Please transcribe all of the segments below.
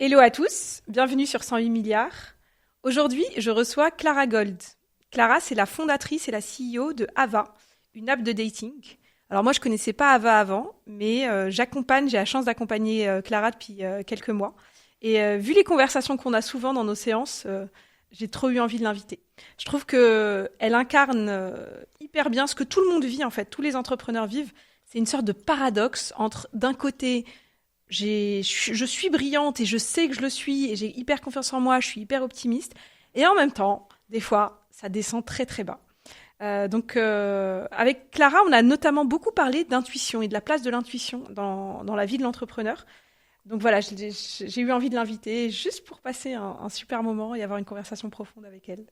Hello à tous, bienvenue sur 108 milliards. Aujourd'hui, je reçois Clara Gold. Clara, c'est la fondatrice et la CEO de Ava, une app de dating. Alors moi, je connaissais pas Ava avant, mais j'ai la chance d'accompagner Clara depuis quelques mois. Et vu les conversations qu'on a souvent dans nos séances, j'ai trop eu envie de l'inviter. Je trouve qu'elle incarne hyper bien ce que tout le monde vit en fait, tous les entrepreneurs vivent. C'est une sorte de paradoxe entre d'un côté... je suis brillante et je sais que je le suis et j'ai hyper confiance en moi, je suis hyper optimiste. Et en même temps, des fois, ça descend très très bas. Donc, avec Clara, on a notamment beaucoup parlé d'intuition et de la place de l'intuition dans la vie de l'entrepreneur. Donc voilà, j'ai eu envie de l'inviter juste pour passer un super moment et avoir une conversation profonde avec elle.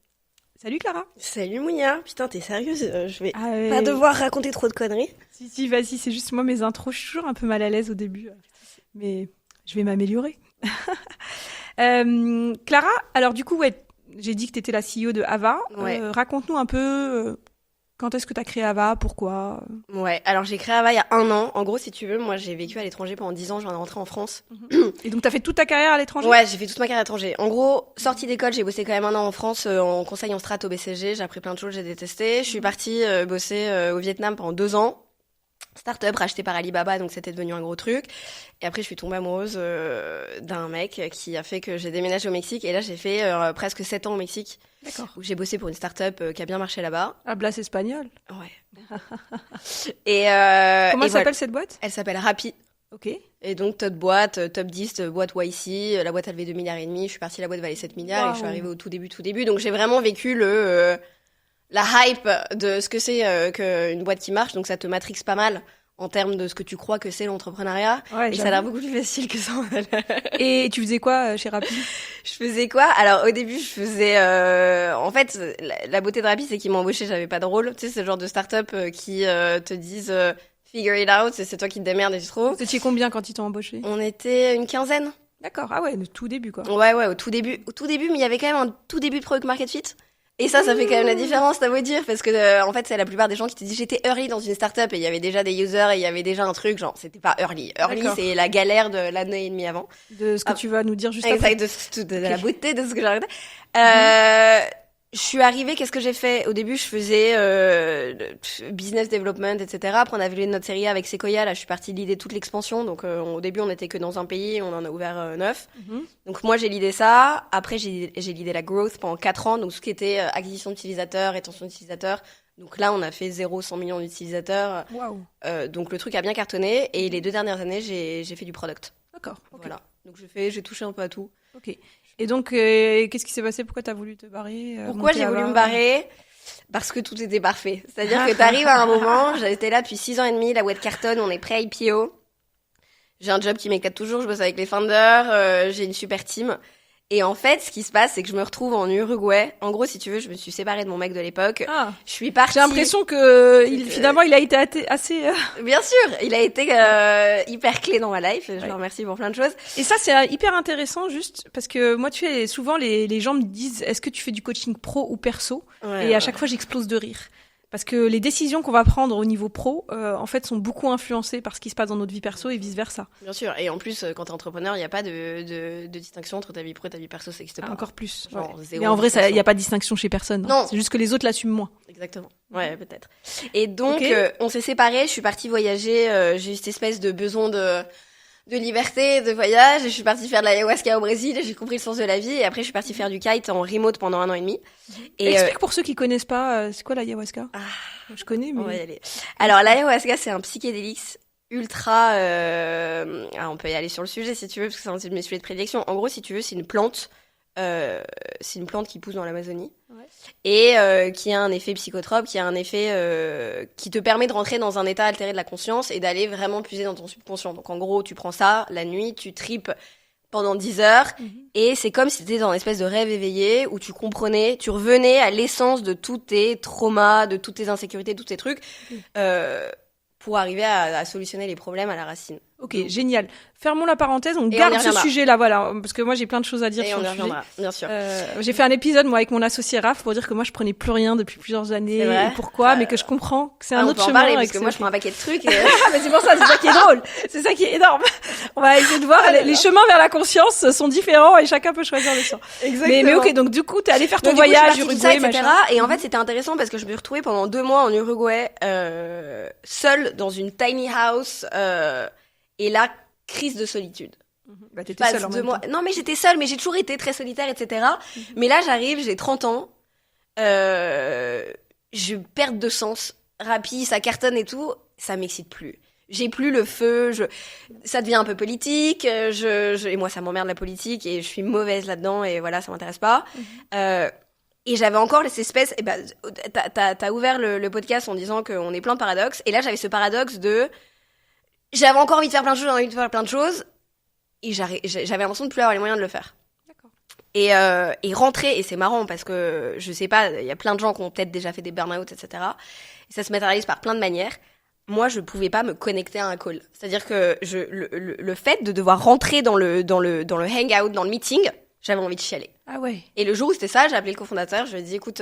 Salut Clara. Salut Mounia, putain t'es sérieuse, je vais ouais. pas devoir raconter trop de conneries. Si, vas-y, c'est juste moi mes intros, je suis toujours un peu mal à l'aise au début. Mais je vais m'améliorer. Clara, alors du coup, ouais, j'ai dit que tu étais la CEO de Ava. Ouais. Raconte-nous un peu quand est-ce que tu as créé Ava, pourquoi Ouais, alors j'ai créé Ava il y a 1 an. En gros, si tu veux, moi j'ai vécu à l'étranger pendant 10 ans, je viens de rentrer en France. Et donc tu as fait toute ta carrière à l'étranger? Ouais, j'ai fait toute ma carrière à l'étranger. En gros, sortie d'école, j'ai bossé quand même 1 an en France en conseil en strat au BCG. J'ai appris plein de choses, j'ai détesté. Je suis partie bosser au Vietnam pendant 2 ans. Start-up racheté par Alibaba, donc c'était devenu un gros truc. Et après, je suis tombée amoureuse d'un mec qui a fait que j'ai déménagé au Mexique. Et là, j'ai fait presque 7 ans au Mexique. D'accord. Où j'ai bossé pour une start-up qui a bien marché là-bas. Hablas espagnol. Ouais. Comment et s'appelle cette boîte? Elle s'appelle Rappi. Ok. Et donc, top 10, boîte YC. La boîte a levé 2,5 milliards. Je suis partie, la boîte valait 7 milliards. Wow. Et je suis arrivée au tout début. Donc, j'ai vraiment vécu la hype de ce que c'est qu'une boîte qui marche. Donc, ça te matrixe pas mal en termes de ce que tu crois que c'est l'entrepreneuriat. Ouais, et ça a l'air beaucoup plus facile que ça. Et tu faisais quoi chez Rappi? Je faisais quoi? Alors, au début, je faisais... En fait, la beauté de Rappi, c'est qu'ils m'ont embauché, j'avais pas de rôle. Tu sais, c'est le genre de start-up qui te disent figure it out, c'est toi qui te démerdes et tu trouves. Vous étiez combien quand ils t'ont embauché? On était une 15aine. D'accord, ah ouais, le tout début quoi. Ouais, au tout début, mais il y avait quand même un tout début de product market fit. Et ça fait quand même la différence, t'as beau dire, parce que en fait, c'est la plupart des gens qui te disent j'étais early dans une startup et il y avait déjà des users et il y avait déjà un truc, genre c'était pas early. Early, D'accord. c'est la galère de l'année et demie avant. De ce que tu vas nous dire juste après. Exact, de la beauté de ce que j'arrête. Je suis arrivée, qu'est-ce que j'ai fait? Au début, je faisais business development, etc. Après, on a vu notre série A avec Sequoia. Là, je suis partie l'idée toute l'expansion. Donc, au début, on était que dans un pays. On en a ouvert 9. Donc, moi, j'ai l'idée ça. Après, j'ai l'idée la growth pendant 4 ans. Donc, ce qui était acquisition d'utilisateurs, rétention d'utilisateurs. Donc là, on a fait 100 millions d'utilisateurs. Waouh. Donc, le truc a bien cartonné. Et les 2 dernières années, j'ai fait du product. D'accord. Okay. Voilà. Donc, j'ai touché un peu à tout. Ok. Et donc, qu'est-ce qui s'est passé? Pourquoi t'as voulu te barrer? Pourquoi j'ai voulu me barrer? Parce que tout était parfait. C'est-à-dire que t'arrives à un moment, j'étais là depuis 6 ans et demi, la boîte cartonne, on est prêt à IPO. J'ai un job qui m'éclate toujours, je bosse avec les founders, j'ai une super team. Et en fait, ce qui se passe, c'est que je me retrouve en Uruguay. En gros, si tu veux, je me suis séparée de mon mec de l'époque. Ah. Je suis partie. J'ai l'impression que finalement, il a été assez. Bien sûr, il a été hyper clé dans ma life. Je le remercie pour plein de choses. Et ça, c'est hyper intéressant, juste parce que moi, tu sais, souvent les gens me disent, est-ce que tu fais du coaching pro ou perso? Et à chaque fois, j'explose de rire. Parce que les décisions qu'on va prendre au niveau pro, en fait, sont beaucoup influencées par ce qui se passe dans notre vie perso et vice-versa. Bien sûr. Et en plus, quand t'es entrepreneur, il n'y a pas de distinction entre ta vie pro et ta vie perso, ça n'existe pas. Encore plus. Genre, Mais en vrai, il n'y a pas de distinction chez personne. Non. C'est juste que les autres l'assument moins. Exactement. Ouais, peut-être. Et donc, on s'est séparés, je suis partie voyager, j'ai eu cette espèce de besoin de liberté, de voyage, et je suis partie faire de l'ayahuasca au Brésil, et j'ai compris le sens de la vie, et après je suis partie faire du kite en remote pendant 1 an et demi. Et explique pour ceux qui connaissent pas, c'est quoi l'ayahuasca? Je connais, mais... On va y aller. Alors, l'ayahuasca, c'est un psychédélique ultra... on peut y aller sur le sujet si tu veux, parce que c'est un de mes sujets de prédilection. En gros, si tu veux, c'est une plante qui pousse dans l'Amazonie. Et qui a un effet psychotrope, qui a un effet qui te permet de rentrer dans un état altéré de la conscience et d'aller vraiment puiser dans ton subconscient. Donc en gros, tu prends ça la nuit, tu tripes pendant 10 heures et c'est comme si tu étais dans une espèce de rêve éveillé où tu comprenais, tu revenais à l'essence de tous tes traumas, de toutes tes insécurités, tous tes trucs pour arriver à solutionner les problèmes à la racine. Ok, génial. Fermons la parenthèse, on Et garde on y ce reviendra. sujet-là, voilà, parce que moi j'ai plein de choses à dire Et sur on y le sujet. reviendra, bien sûr. J'ai fait un épisode moi avec mon associé Raph pour dire que moi je prenais plus rien depuis plusieurs années C'est vrai et pourquoi, mais que je comprends que c'est un on autre peut en chemin. parler, et parce que que c'est moi, je ok. prends un paquet de trucs. Et... Ah, mais c'est pour ça, c'est ça qui est drôle, c'est ça qui est énorme. On va essayer de voir, les chemins vers la conscience sont différents et chacun peut choisir le sien. Mais ok, donc du coup t'es allé faire ton Donc, du coup, voyage je suis partie, tout ça, Uruguay, etc. machin. Et en fait, c'était intéressant parce que je me retrouvais pendant 2 mois en Uruguay, seule dans une tiny house, et là, crise de solitude. Bah t'étais Passe seule en 2 même mois. temps. Non, mais j'étais seule, mais j'ai toujours été très solitaire, etc. Mais là, j'arrive, j'ai 30 ans, je perds de sens. Rapide, ça cartonne et tout, ça m'excite plus. J'ai plus le feu, ça devient un peu politique, et moi ça m'emmerde la politique et je suis mauvaise là-dedans et voilà, ça m'intéresse pas. Et j'avais encore cette espèce, et ben, t'as ouvert le podcast en disant qu'on est plein de paradoxes, et là j'avais ce paradoxe j'avais encore envie de faire plein de choses, j'avais envie de faire plein de choses, et j'avais l'impression de plus avoir les moyens de le faire. D'accord. Et rentrer, et c'est marrant parce que je sais pas, il y a plein de gens qui ont peut-être déjà fait des burn-out, etc. Et ça se matérialise par plein de manières. Moi, je pouvais pas me connecter à un call. C'est-à-dire que le fait de devoir rentrer dans le hangout, dans le meeting, j'avais envie de chialer. Ah ouais. Et le jour où c'était ça, j'ai appelé le cofondateur, je lui ai dit, écoute,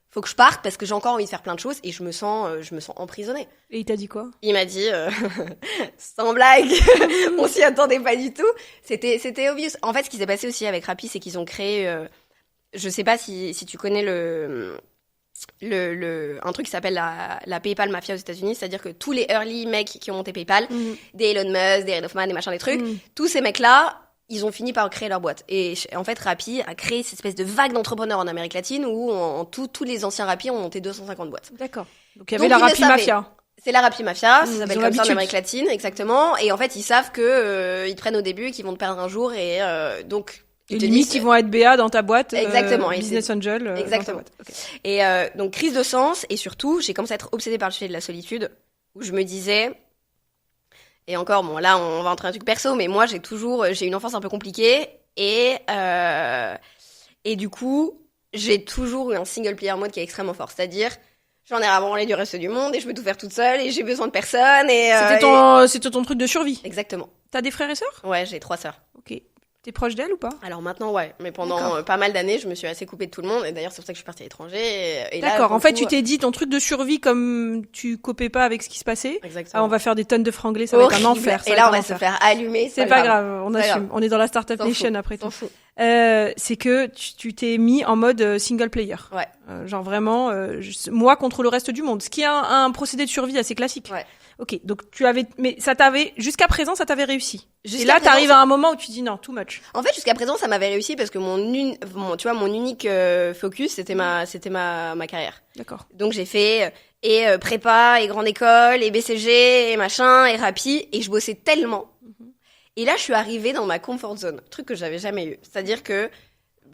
faut que je parte parce que j'ai encore envie de faire plein de choses et je me sens emprisonnée. Et il t'a dit quoi? Il m'a dit, sans blague, on s'y attendait pas du tout. C'était obvious. En fait, ce qui s'est passé aussi avec Rappi, c'est qu'ils ont créé, je sais pas si tu connais un truc qui s'appelle la PayPal Mafia aux États-Unis, c'est-à-dire que tous les early mecs qui ont monté PayPal, des Elon Musk, des Reid Hoffman, des machins, des trucs, tous ces mecs-là, ils ont fini par créer leur boîte. Et en fait, Rappi a créé cette espèce de vague d'entrepreneurs en Amérique latine où tous les anciens Rappi ont monté 250 boîtes. D'accord. Donc il y avait la Rappi Mafia. C'est la Rappi Mafia, ça Ils s'appelle ont comme ça en l'habitude. Amérique latine, exactement. Et en fait, ils savent que ils te prennent au début, qu'ils vont te perdre un jour, et donc Et ils te limite, disent- ils vont être BA dans ta boîte. Exactement, et Business Angel. Exactement. Dans ta boîte. Ok. Et donc crise de sens, et surtout, j'ai commencé à être obsédée par le sujet de la solitude, où je me disais, et encore, bon là, on va entrer dans un truc perso, mais moi, j'ai une enfance un peu compliquée, et du coup, j'ai toujours eu un single player mode qui est extrêmement fort, c'est-à-dire, j'en ai branlé du reste du monde, et je peux tout faire toute seule, et j'ai besoin de personne, et C'était ton truc de survie. Exactement. T'as des frères et sœurs? Ouais, j'ai 3 sœurs. Ok. T'es proche d'elles ou pas? Alors maintenant, ouais, mais pendant D'accord. pas mal d'années, je me suis assez coupée de tout le monde, et d'ailleurs, c'est pour ça que je suis partie à l'étranger, et là, D'accord. pour En fait, le tu coup, t'es dit ton truc de survie comme tu copais pas avec ce qui se passait. Exactement. Ah, on va faire des tonnes de franglais, ça va être un Horrible. enfer. ça Et va là, être on un va se enfer. faire allumer. C'est pas grave, on C'est pas assume. On est dans la Startup S'en Nation fout. après tout. S'en fout. C'est que tu t'es mis en mode single player. Ouais. Genre vraiment, moi contre le reste du monde. Ce qui est un procédé de survie assez classique. Ouais. Ok, donc mais jusqu'à présent, ça t'avait réussi. Jusqu'à Et là, présent, t'arrives à un moment où tu dis non, too much. En fait, jusqu'à présent, ça m'avait réussi parce que mon unique focus, c'était ma carrière. D'accord. Donc j'ai fait prépa et grande école et BCG et machin et Rappi, et je bossais tellement. Et là, je suis arrivée dans ma comfort zone, truc que j'avais jamais eu. C'est-à-dire que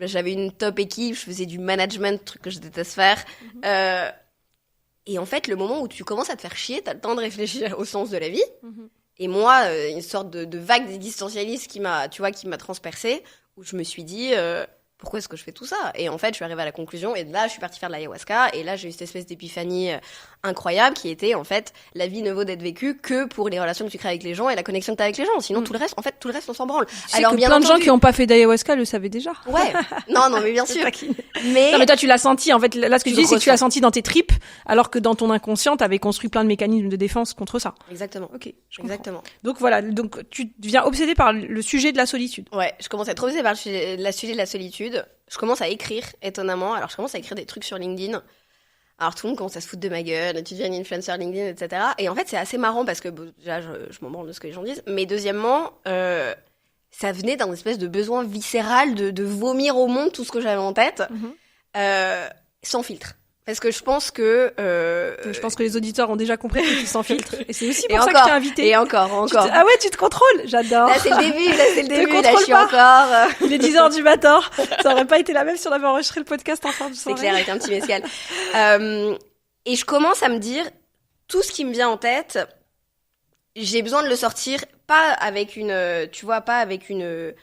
j'avais une top équipe, je faisais du management, truc que je déteste faire. Et en fait, le moment où tu commences à te faire chier, t'as le temps de réfléchir au sens de la vie. Et moi, une sorte de vague d'existentialisme qui m'a transpercée, où je me suis dit, pourquoi est-ce que je fais tout ça? Et en fait, je suis arrivée à la conclusion, et là, je suis partie faire de l'ayahuasca, et là, j'ai eu cette espèce d'épiphanie incroyable qui était, en fait, la vie ne vaut d'être vécue que pour les relations que tu crées avec les gens et la connexion que tu as avec les gens. Sinon, tout le reste, on s'en branle. Tu sais que plein de gens qui ont pas fait d'ayahuasca le savaient déjà. Ouais. Non, mais bien sûr. Non, mais toi, tu l'as senti. En fait, là, ce que Je tu dis, c'est que tu ressens. l'as senti dans tes tripes, alors que dans ton inconscient, t'avais construit plein de mécanismes de défense contre ça. Exactement. Ok, je comprends. Exactement. Donc voilà, donc tu deviens obsédé par le sujet de la solitude. Ouais, je commence à être obsédée par le sujet de la solitude. Je commence à écrire, étonnamment. Alors, je commence à écrire des trucs sur LinkedIn. Alors, tout le monde commence à se foutre de ma gueule. Tu deviens une influencer LinkedIn, etc. Et en fait, c'est assez marrant parce que, déjà, je m'en branle de ce que les gens disent. Mais deuxièmement, ça venait d'un espèce de besoin viscéral de vomir au monde tout ce que j'avais en tête, sans filtre. Parce que je pense que... Je pense que les auditeurs ont déjà compris que tu sans filtre. Et c'est aussi Et pour ça que je t'ai invité. Et encore. Ah ouais, tu te contrôles. J'adore. Là, c'est le début, Te là, je suis contrôle encore... Il est 10h du matin. Ça aurait pas été la même si on avait enregistré le podcast en fin de C'est soirée. clair, avec un petit mescal. Et je commence à me dire, tout ce qui me vient en tête, j'ai besoin de le sortir, pas avec une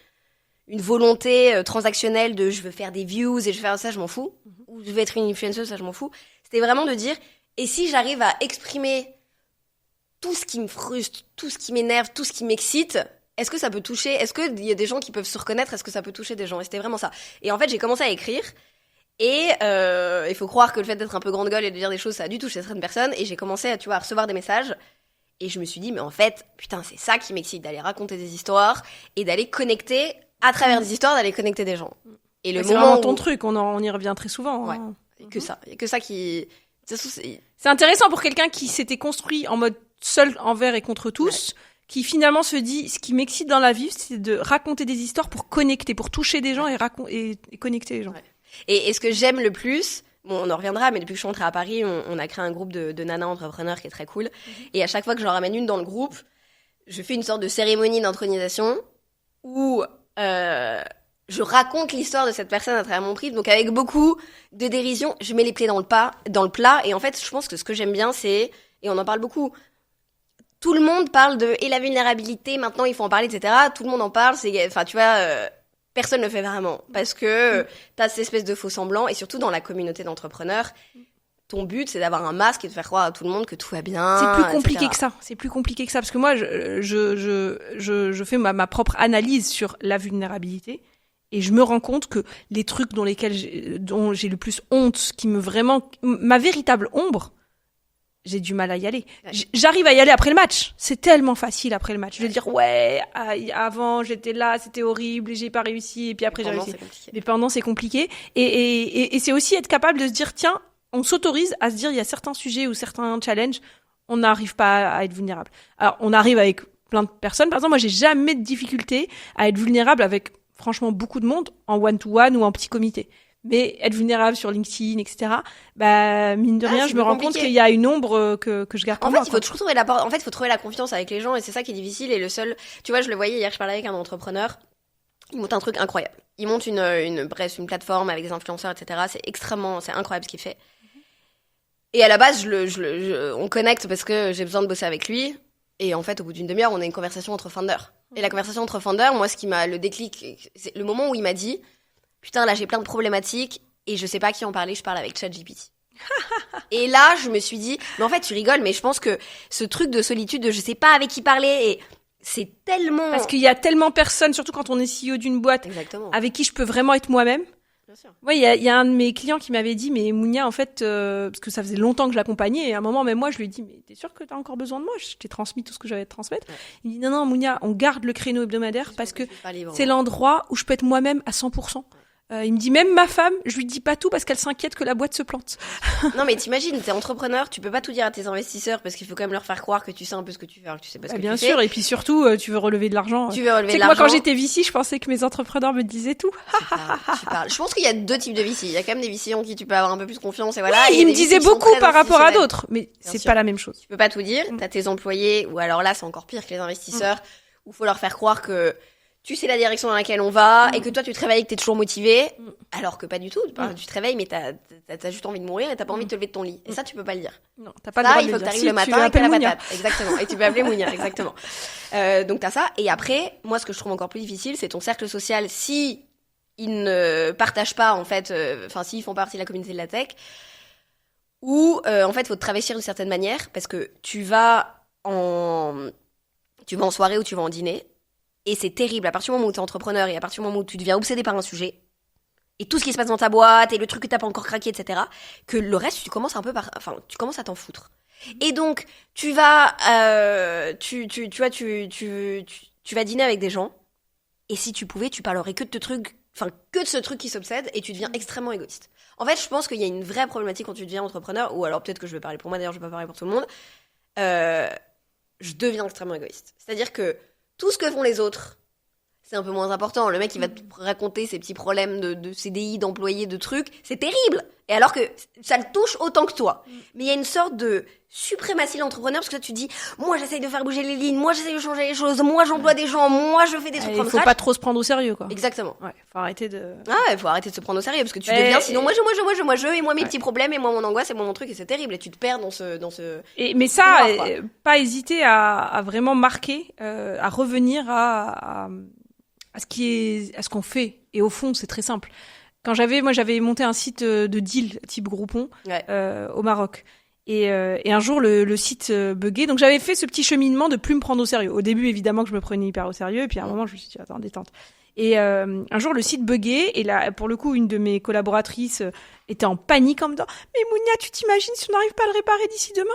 volonté transactionnelle de je veux faire des views et je veux faire ça, je m'en fous. Ou je veux être une influenceuse, ça, je m'en fous. C'était vraiment de dire, et si j'arrive à exprimer tout ce qui me frustre, tout ce qui m'énerve, tout ce qui m'excite, est-ce que ça peut toucher, est-ce qu'il y a des gens qui peuvent se reconnaître, est-ce que ça peut toucher des gens? Et c'était vraiment ça. Et en fait, j'ai commencé à écrire. Et il faut croire que le fait d'être un peu grande gueule et de dire des choses, ça a dû toucher certaines personnes. Et j'ai commencé à recevoir des messages. Et je me suis dit, mais en fait, putain, c'est ça qui m'excite, d'aller raconter des histoires et d'aller connecter, à travers des histoires, d'aller connecter des gens. Et le c'est moment vraiment ton truc, on y revient très souvent. Ouais, Hein. que ça. Il y a que ça qui... C'est intéressant pour quelqu'un qui s'était construit en mode seul envers et contre tous, qui finalement se dit, ce qui m'excite dans la vie, c'est de raconter des histoires pour connecter, pour toucher des gens et connecter les gens. Ouais. Et ce que j'aime le plus... Bon, on en reviendra, mais depuis que je suis entrée à Paris, on a créé un groupe de nanas entrepreneurs qui est très cool. Et à chaque fois que j'en ramène une dans le groupe, je fais une sorte de cérémonie d'intronisation où je raconte l'histoire de cette personne à travers mon prix. Donc avec beaucoup de dérision, je mets les pieds dans le plat. Et en fait, je pense que ce que j'aime bien, c'est, et on en parle beaucoup, tout le monde parle et la vulnérabilité, maintenant il faut en parler, etc. Tout le monde en parle, enfin tu vois... personne ne le fait vraiment parce que t'as cette espèce de faux semblant et surtout dans la communauté d'entrepreneurs, ton but c'est d'avoir un masque et de faire croire à tout le monde que tout va bien. C'est plus compliqué etc. que ça. C'est plus compliqué que ça parce que moi je fais ma propre analyse sur la vulnérabilité et je me rends compte que les trucs dont j'ai le plus honte, qui me vraiment ma véritable ombre, j'ai du mal à y aller. Ouais. J'arrive à y aller après le match. C'est tellement facile après le match. Je vais dire, avant, j'étais là, c'était horrible, et j'ai pas réussi, et puis après, j'ai réussi. Mais pendant, c'est compliqué. Et c'est aussi être capable de se dire, tiens, on s'autorise à se dire, il y a certains sujets ou certains challenges, on n'arrive pas à être vulnérable. Alors, on arrive avec plein de personnes. Par exemple, moi, j'ai jamais de difficulté à être vulnérable avec, franchement, beaucoup de monde, en one-to-one ou en petit comité. Mais être vulnérable sur LinkedIn, etc., bah, mine de rien, je me rends compte qu'il y a une ombre que je garde pour moi. En fait, il faut toujours trouver il faut trouver la confiance avec les gens et c'est ça qui est difficile. Et le seul, tu vois, je le voyais hier, je parlais avec un entrepreneur. Il monte un truc incroyable. Il monte une plateforme avec des influenceurs, etc. C'est incroyable ce qu'il fait. Et à la base, on connecte parce que j'ai besoin de bosser avec lui. Et en fait, au bout d'une demi-heure, on a une conversation entre founders. Et la conversation entre founders, moi, ce qui m'a le déclic, c'est le moment où il m'a dit, putain, là, j'ai plein de problématiques et je sais pas qui en parler, je parle avec ChatGPT. Et là, je me suis dit, mais en fait, tu rigoles, mais je pense que ce truc de solitude, de je sais pas avec qui parler, et c'est tellement... Parce qu'il y a tellement personne, surtout quand on est CEO d'une boîte, Exactement. avec qui je peux vraiment être moi-même. Bien sûr. Ouais, il y a un de mes clients qui m'avait dit, mais Mounia, en fait, parce que ça faisait longtemps que je l'accompagnais, et à un moment, même moi, je lui ai dit, mais t'es sûr que t'as encore besoin de moi? Je t'ai transmis tout ce que j'avais à te transmettre. Ouais. Il me dit, non, Mounia, on garde le créneau hebdomadaire parce que c'est l'endroit où je peux être moi-même à 100%. Il me dit, même ma femme, je lui dis pas tout parce qu'elle s'inquiète que la boîte se plante. Non, mais t'imagines, t'es entrepreneur, tu peux pas tout dire à tes investisseurs parce qu'il faut quand même leur faire croire que tu sais un peu ce que tu fais alors que tu sais pas ce que bien tu sûr, fais. Et puis surtout, tu veux relever de l'argent. Tu veux relever de l'argent. l'argent. Moi, quand j'étais VC, je pensais que mes entrepreneurs me disaient tout. Tu parles. Je pense qu'il y a deux types de VC. Il y a quand même des VC en qui tu peux avoir un peu plus confiance et voilà. Oui, et ils me disaient beaucoup par rapport à d'autres, mais c'est pas la même chose. Tu peux pas tout dire. T'as tes employés, ou alors là, c'est encore pire que les investisseurs, où faut leur faire croire que tu sais la direction dans laquelle on va et que toi tu te réveilles et que t'es toujours motivé, alors que pas du tout. Tu te réveilles mais t'as juste envie de mourir et t'as pas envie de te lever de ton lit. Et ça tu peux pas le dire. Non, t'as pas le droit de le dire. Il faut que t'arrives le matin avec la patate. Exactement. Et tu peux appeler Mounia, exactement. Donc t'as ça. Et après, moi ce que je trouve encore plus difficile, c'est ton cercle social. Si ils ne partagent pas en fait, s'ils font partie de la communauté de la tech, ou en fait faut te travestir d'une certaine manière parce que tu vas en soirée ou tu vas en dîner. Et c'est terrible, à partir du moment où tu es entrepreneur et à partir du moment où tu deviens obsédé par un sujet, et tout ce qui se passe dans ta boîte, et le truc que t'as pas encore craqué, etc., que le reste, tu commences à t'en foutre. Et donc, tu vas, tu vas dîner avec des gens, et si tu pouvais, tu parlerais que de ce truc qui s'obsède, et tu deviens extrêmement égoïste. En fait, je pense qu'il y a une vraie problématique quand tu deviens entrepreneur, ou alors peut-être que je vais parler pour moi, d'ailleurs, je vais pas parler pour tout le monde, je deviens extrêmement égoïste. C'est-à-dire que tout ce que font les autres, c'est un peu moins important. Le mec, il va te raconter ses petits problèmes de CDI, d'employés, de trucs. C'est terrible. Et alors que ça le touche autant que toi. Mais il y a une sorte de suprématie de l'entrepreneur parce que là, tu dis, moi, j'essaye de faire bouger les lignes, moi, j'essaye de changer les choses, moi, j'emploie des gens, moi, je fais des trucs. Il faut pas trop se prendre au sérieux, quoi. Exactement. Ouais, faut arrêter de... faut arrêter de se prendre au sérieux parce que tu deviens, sinon, moi, et moi, mes petits problèmes, et moi, mon angoisse, et moi, mon truc, et c'est terrible. Et tu te perds dans ce... Mais ça, pas hésiter à vraiment marquer, à revenir à ce qu'on fait. Et au fond, c'est très simple. Quand j'avais monté un site de deal type Groupon au Maroc. Et un jour, le site buguait. Donc, j'avais fait ce petit cheminement de plus me prendre au sérieux. Au début, évidemment, que je me prenais hyper au sérieux. Et puis, à un moment, je me suis dit, attends, détente. Et un jour, le site buguait. Et là, pour le coup, une de mes collaboratrices était en panique en me disant, mais Mounia, tu t'imagines si on n'arrive pas à le réparer d'ici demain?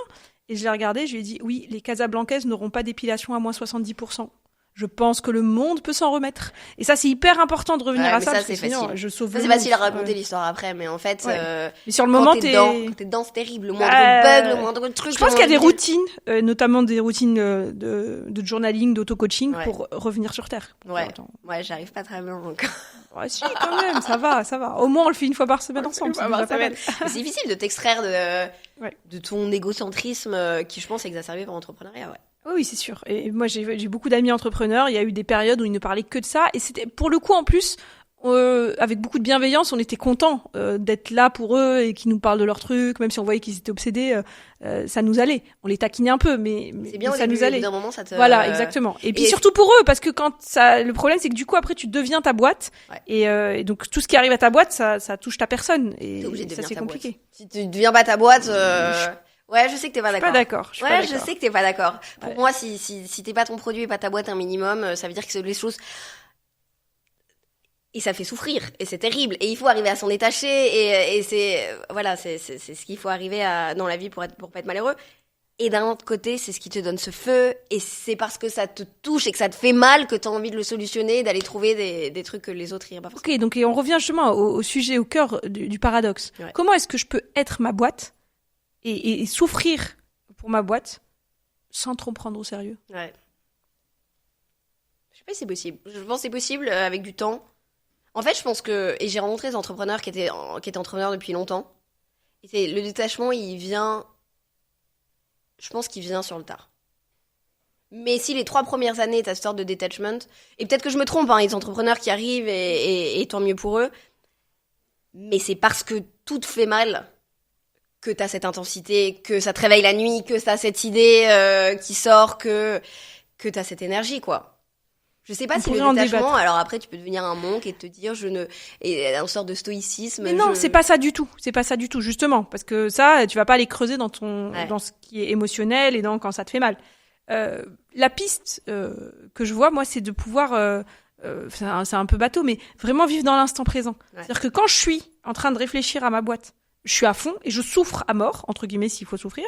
Et je l'ai regardé, je lui ai dit, oui, les Casablancaises n'auront pas d'épilation à moins 70%. Je pense que le monde peut s'en remettre. Et ça, c'est hyper important de revenir à ça. Ça, parce que c'est sinon, facile. je sauve Ça, le c'est monde. facile à raconter l'histoire après, mais en fait, Mais sur le moment, quand t'es dedans, c'est terrible. Le moindre bug, le moindre truc. Je pense qu'il y a des routines, notamment des routines de journaling, d'auto-coaching pour revenir sur Terre. Ouais, j'arrive pas très bien encore. Ouais, si, quand même, ça va. Au moins, on le fait une fois par semaine ensemble. Mais c'est difficile de t'extraire de ton égocentrisme qui, je pense, est exacerbé par l'entrepreneuriat, Oui, c'est sûr. Et moi, j'ai beaucoup d'amis entrepreneurs. Il y a eu des périodes où ils ne parlaient que de ça. Et c'était, pour le coup, en plus, avec beaucoup de bienveillance, on était contents d'être là pour eux et qu'ils nous parlent de leurs trucs, même si on voyait qu'ils étaient obsédés, ça nous allait. On les taquinait un peu, mais c'est bien, ça nous allait. D'un moment, ça te... Voilà, exactement. Et puis surtout pour eux, parce que le problème, c'est que du coup, après, tu deviens ta boîte. Et donc, tout ce qui arrive à ta boîte, ça touche ta personne. Et ça, c'est compliqué. Boîte. Si tu deviens pas ta boîte... Ouais, je sais que t'es pas d'accord. Je sais que t'es pas d'accord. Pour moi, si t'es pas ton produit et pas ta boîte un minimum, ça veut dire que les choses... Et ça fait souffrir, et c'est terrible. Et il faut arriver à s'en détacher, et c'est... Voilà, c'est ce qu'il faut arriver dans la vie pour pas être malheureux. Et d'un autre côté, c'est ce qui te donne ce feu, et c'est parce que ça te touche et que ça te fait mal que t'as envie de le solutionner, d'aller trouver des trucs que les autres n'iraient pas forcément. Ok, donc et on revient justement au sujet, au cœur du paradoxe. Ouais. Comment est-ce que je peux être ma boîte et souffrir pour ma boîte sans trop me prendre au sérieux? Ouais. Je sais pas si c'est possible. Je pense que c'est possible avec du temps. En fait, je pense que... Et j'ai rencontré des entrepreneurs qui étaient entrepreneurs depuis longtemps. Et le détachement, il vient... Je pense qu'il vient sur le tard. Mais si les 3 premières années, t'as cette sorte de detachment... Et peut-être que je me trompe, hein, il y a des entrepreneurs qui arrivent et tant mieux pour eux. Mais c'est parce que tout te fait mal que t'as cette intensité, que ça te réveille la nuit, que t'as cette idée qui sort, que t'as cette énergie, quoi. Je sais pas si le détachement, alors après tu peux devenir un monk et te dire et une sorte de stoïcisme. Mais non, c'est pas ça du tout. C'est pas ça du tout, justement, parce que ça, tu vas pas aller creuser dans ce qui est émotionnel et quand ça te fait mal. La piste que je vois, moi, c'est de pouvoir, c'est un peu bateau, mais vraiment vivre dans l'instant présent. Ouais. C'est-à-dire que quand je suis en train de réfléchir à ma boîte, je suis à fond et je souffre à mort, entre guillemets, s'il faut souffrir.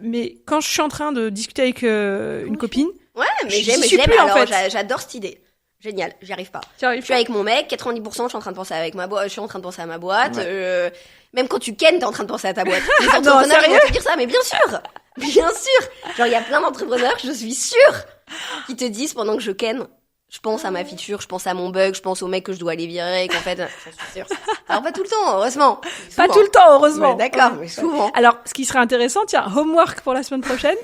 Mais quand je suis en train de discuter avec une copine, ouais, mais j'aime. Alors, en fait. J'adore cette idée. Génial, j'y arrive pas. Je suis avec mon mec, 90%, je suis en train de penser avec ma boîte, je suis en train de penser à ma boîte. Ouais. Même quand tu kennes, t'es en train de penser à ta boîte. Les entrepreneurs, ils vont te dire ça, mais bien sûr. Bien sûr. Genre, il y a plein d'entrepreneurs, je suis sûre, qui te disent pendant que je ken, je pense à ma feature, je pense à mon bug, je pense au mec que je dois aller virer, et qu'en fait, j'en suis sûre. Alors, pas tout le temps, heureusement. Pas tout le temps, heureusement. Ouais, d'accord, mais souvent. Alors, ce qui serait intéressant, tiens, homework pour la semaine prochaine.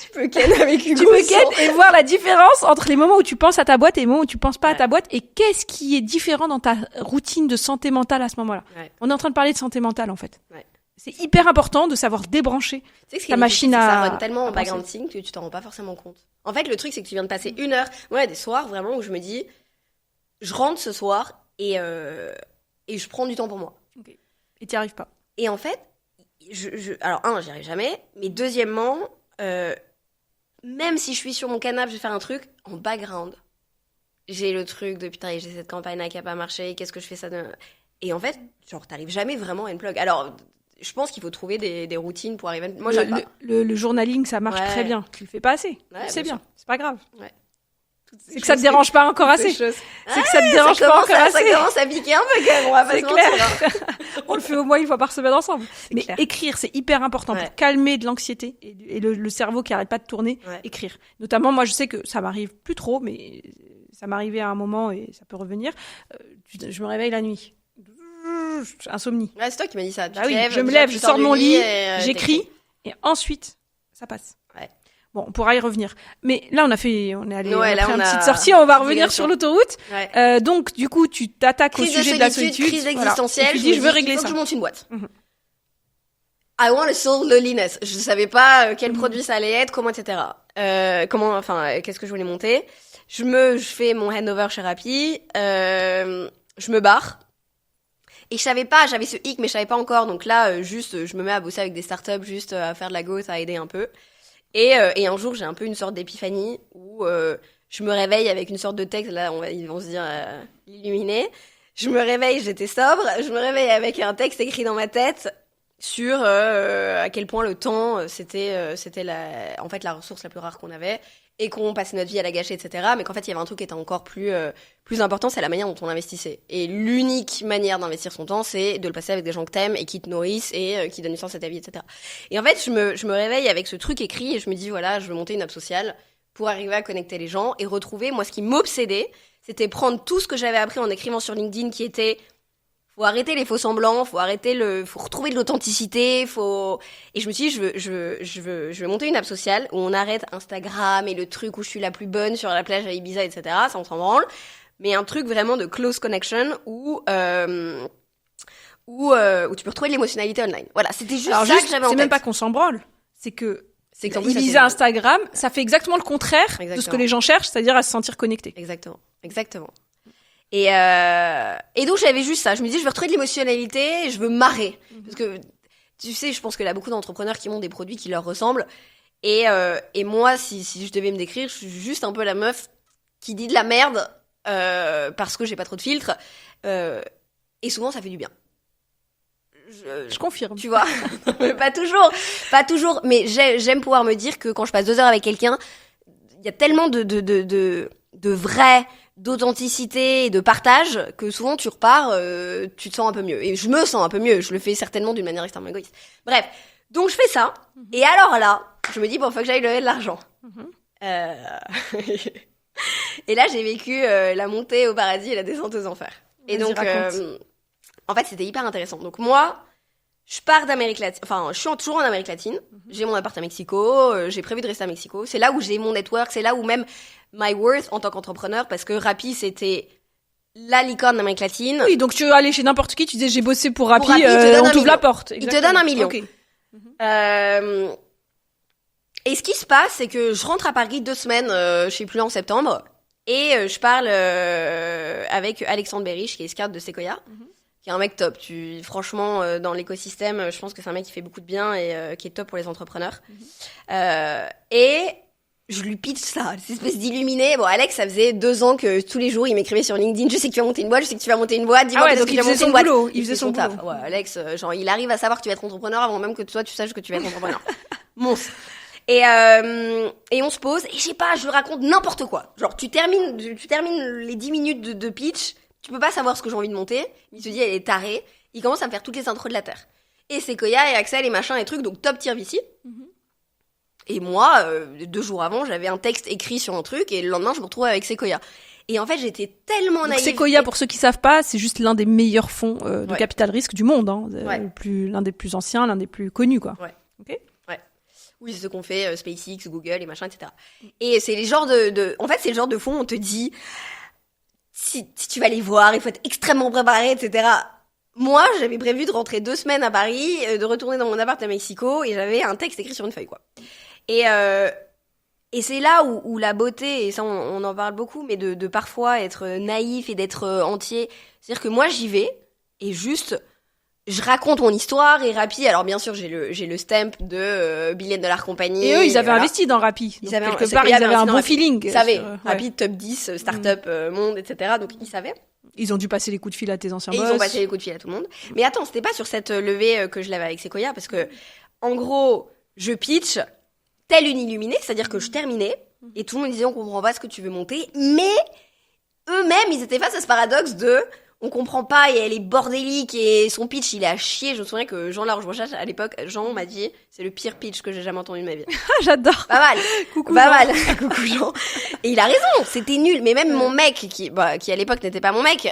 Tu peux ken avec Hugo. Tu peux ken et voir la différence entre les moments où tu penses à ta boîte et les moments où tu penses pas à ta boîte, et qu'est-ce qui est différent dans ta routine de santé mentale à ce moment-là. Ouais. On est en train de parler de santé mentale, en fait. Ouais. C'est hyper important de savoir débrancher ta machine à... Ça run tellement en background sync que tu t'en rends pas forcément compte. En fait, le truc, c'est que tu viens de passer 1 heure. Ouais, des soirs, vraiment, où je me dis, je rentre ce soir et je prends du temps pour moi. Okay. Et t'y arrives pas. Et en fait, alors, j'y arrive jamais. Mais deuxièmement, même si je suis sur mon canapé, je vais faire un truc, en background, j'ai le truc de putain, j'ai cette campagne-là qui a pas marché, qu'est-ce que je fais ça de... Et en fait, genre, t'arrives jamais vraiment à unplug. Alors... Je pense qu'il faut trouver des routines pour arriver. Moi, j'arrive pas. Le journaling, ça marche très bien. Tu le fais pas assez. C'est bien. C'est pas grave. Ouais. C'est que ça te dérange pas encore assez. C'est que ça te dérange pas encore assez. Ça commence à piquer un peu quand même. On va pas se mentir. On le fait au moins 1 fois par semaine ensemble. Mais écrire, c'est hyper important pour calmer de l'anxiété et le cerveau qui arrête pas de tourner. Écrire. Notamment, moi, je sais que ça m'arrive plus trop, mais ça m'arrivait à un moment et ça peut revenir. Je me réveille la nuit. Insomnie. Ouais, c'est toi qui m'as dit ça. Je me lève, je sors de mon lit, j'écris, et ensuite, ça passe. Ouais. Bon, on pourra y revenir. Mais là, on est allé on a fait une petite sortie, on va revenir sur l'autoroute. Ouais. Donc, du coup, tu t'attaques au sujet de la solitude. Crise existentielle. Et tu dis, je veux régler ça. Il faut que je monte une boîte. I want to solve loneliness. Je savais pas quel produit ça allait être, comment, etc. Qu'est-ce que je voulais monter. Je fais mon handover chez Rappi, je me barre. Et je savais pas, j'avais ce hic, mais je savais pas encore. Donc là, juste, je me mets à bosser avec des startups, juste à faire de la growth, à aider un peu. Et un jour, j'ai un peu une sorte d'épiphanie où je me réveille avec une sorte de texte. Là, ils vont se dire illuminé. Je me réveille, j'étais sobre. Je me réveille avec un texte écrit dans ma tête sur à quel point le temps c'était en fait la ressource la plus rare qu'on avait et qu'on passait notre vie à la gâcher, etc. Mais qu'en fait, il y avait un truc qui était encore plus important, c'est la manière dont on l'investissait. Et l'unique manière d'investir son temps, c'est de le passer avec des gens que t'aimes et qui te nourrissent et qui donnent du sens à ta vie, etc. Et en fait, je me réveille avec ce truc écrit et je me dis, voilà, je veux monter une app sociale pour arriver à connecter les gens et retrouver, moi, ce qui m'obsédait, c'était prendre tout ce que j'avais appris en écrivant sur LinkedIn qui était faut arrêter les faux semblants, faut retrouver de l'authenticité, et je me suis dit je veux monter une app sociale où on arrête Instagram et le truc où je suis la plus bonne sur la plage à Ibiza, etc. Ça on s'en branle, mais un truc vraiment de close connection où tu peux retrouver de l'émotionnalité online. Voilà, c'était juste ça que j'avais en tête. C'est même pas qu'on s'en branle, c'est que qu'en plus, Ibiza, Instagram, ça fait exactement le contraire de ce que les gens cherchent, c'est-à-dire à se sentir connectés. Exactement. Et donc j'avais juste ça. Je me dis, je veux retrouver de l'émotionnalité, je veux marrer. Parce que, tu sais, je pense qu'il y a beaucoup d'entrepreneurs qui montent des produits qui leur ressemblent. Et moi, si je devais me décrire, je suis juste un peu la meuf qui dit de la merde parce que j'ai pas trop de filtres. Et souvent, ça fait du bien. Je confirme. Tu vois, pas toujours. Mais j'aime pouvoir me dire que quand je passe 2 heures avec quelqu'un, il y a tellement de vrai, d'authenticité et de partage que souvent tu repars, tu te sens un peu mieux. Et je me sens un peu mieux. Je le fais certainement d'une manière extrêmement égoïste. Bref, donc je fais ça. Et alors là, je me dis bon, faut que j'aille lever de l'argent. Et là, j'ai vécu la montée au paradis et la descente aux enfers. Et donc, en fait, c'était hyper intéressant. Donc moi, je pars d'Amérique latine. Enfin, je suis toujours en Amérique latine. J'ai mon appart à Mexico. J'ai prévu de rester à Mexico. C'est là où j'ai mon network. C'est là où même my worth en tant qu'entrepreneur, parce que Rappi, c'était la licorne d'Amérique latine. Oui, donc tu allais chez n'importe qui, tu disais j'ai bossé pour Rappi, on t'ouvre la porte. Exactement. Il te donne 1 million. Okay. Et ce qui se passe, c'est que je rentre à Paris 2 semaines, je sais plus, en septembre, et je parle avec Alexandre Berich, qui est scout de Sequoia, qui est un mec top. Franchement, dans l'écosystème, je pense que c'est un mec qui fait beaucoup de bien et qui est top pour les entrepreneurs. Et je lui pitch ça, cette espèce d'illuminé. Bon, Alex, ça faisait 2 ans que tous les jours, il m'écrivait sur LinkedIn. Je sais que tu vas monter une boîte, je sais que tu vas monter une boîte. Dis-moi donc il faisait son boulot. Il faisait son taf. Ouais, Alex, genre, il arrive à savoir que tu vas être entrepreneur avant même que toi, tu saches que tu vas être entrepreneur. Monstre. Et on se pose, et je sais pas, je lui raconte n'importe quoi. Genre, tu termines les 10 minutes de pitch, tu peux pas savoir ce que j'ai envie de monter. Il se dit, elle est tarée. Il commence à me faire toutes les intros de la Terre. Et Sequoia et Axel et machin et trucs, donc top tier VC. Et moi, 2 jours avant, j'avais un texte écrit sur un truc, et le lendemain, je me retrouvais avec Sequoia. Et en fait, j'étais tellement naïve. Sequoia, pour ceux qui savent pas, c'est juste l'un des meilleurs fonds de capital risque du monde. Hein. L'un des plus anciens, l'un des plus connus, quoi. Ouais. Okay. Oui, c'est ce qu'on fait, SpaceX, Google et machin, etc. Et c'est les genres en fait, c'est le genre de fonds où on te dit, si tu vas les voir, il faut être extrêmement préparé, etc. Moi, j'avais prévu de rentrer 2 semaines à Paris, de retourner dans mon appart à Mexico, et j'avais un texte écrit sur une feuille, quoi. Et c'est là où la beauté, et ça on en parle beaucoup, mais de parfois être naïf et d'être entier. C'est-à-dire que moi, j'y vais, et juste, je raconte mon histoire, et Rappi, alors bien sûr, j'ai le stamp de billion dollar compagnie. Et eux, ils avaient investi dans Rappi. Ils avaient un bon feeling. Ils savaient. Rappi, top 10, start-up, monde, etc. Donc, ils savaient. Ils ont dû passer les coups de fil à tes anciens boss. Ils ont passé les coups de fil à tout le monde. Mais attends, c'était pas sur cette levée que je l'avais avec Sequoia, parce que, en gros, je pitch telle une illuminée, c'est-à-dire que je terminais, et tout le monde disait, on comprend pas ce que tu veux monter, mais eux-mêmes, ils étaient face à ce paradoxe de, on comprend pas, et elle est bordélique, et son pitch, il est à chier. Je me souviens que Jean-Large Brochage, à l'époque, Jean m'a dit, c'est le pire pitch que j'ai jamais entendu de ma vie. J'adore. Pas mal. Coucou Pas Jean. mal. Coucou Jean. Et il a raison, c'était nul. Mais même mon mec, qui à l'époque n'était pas mon mec,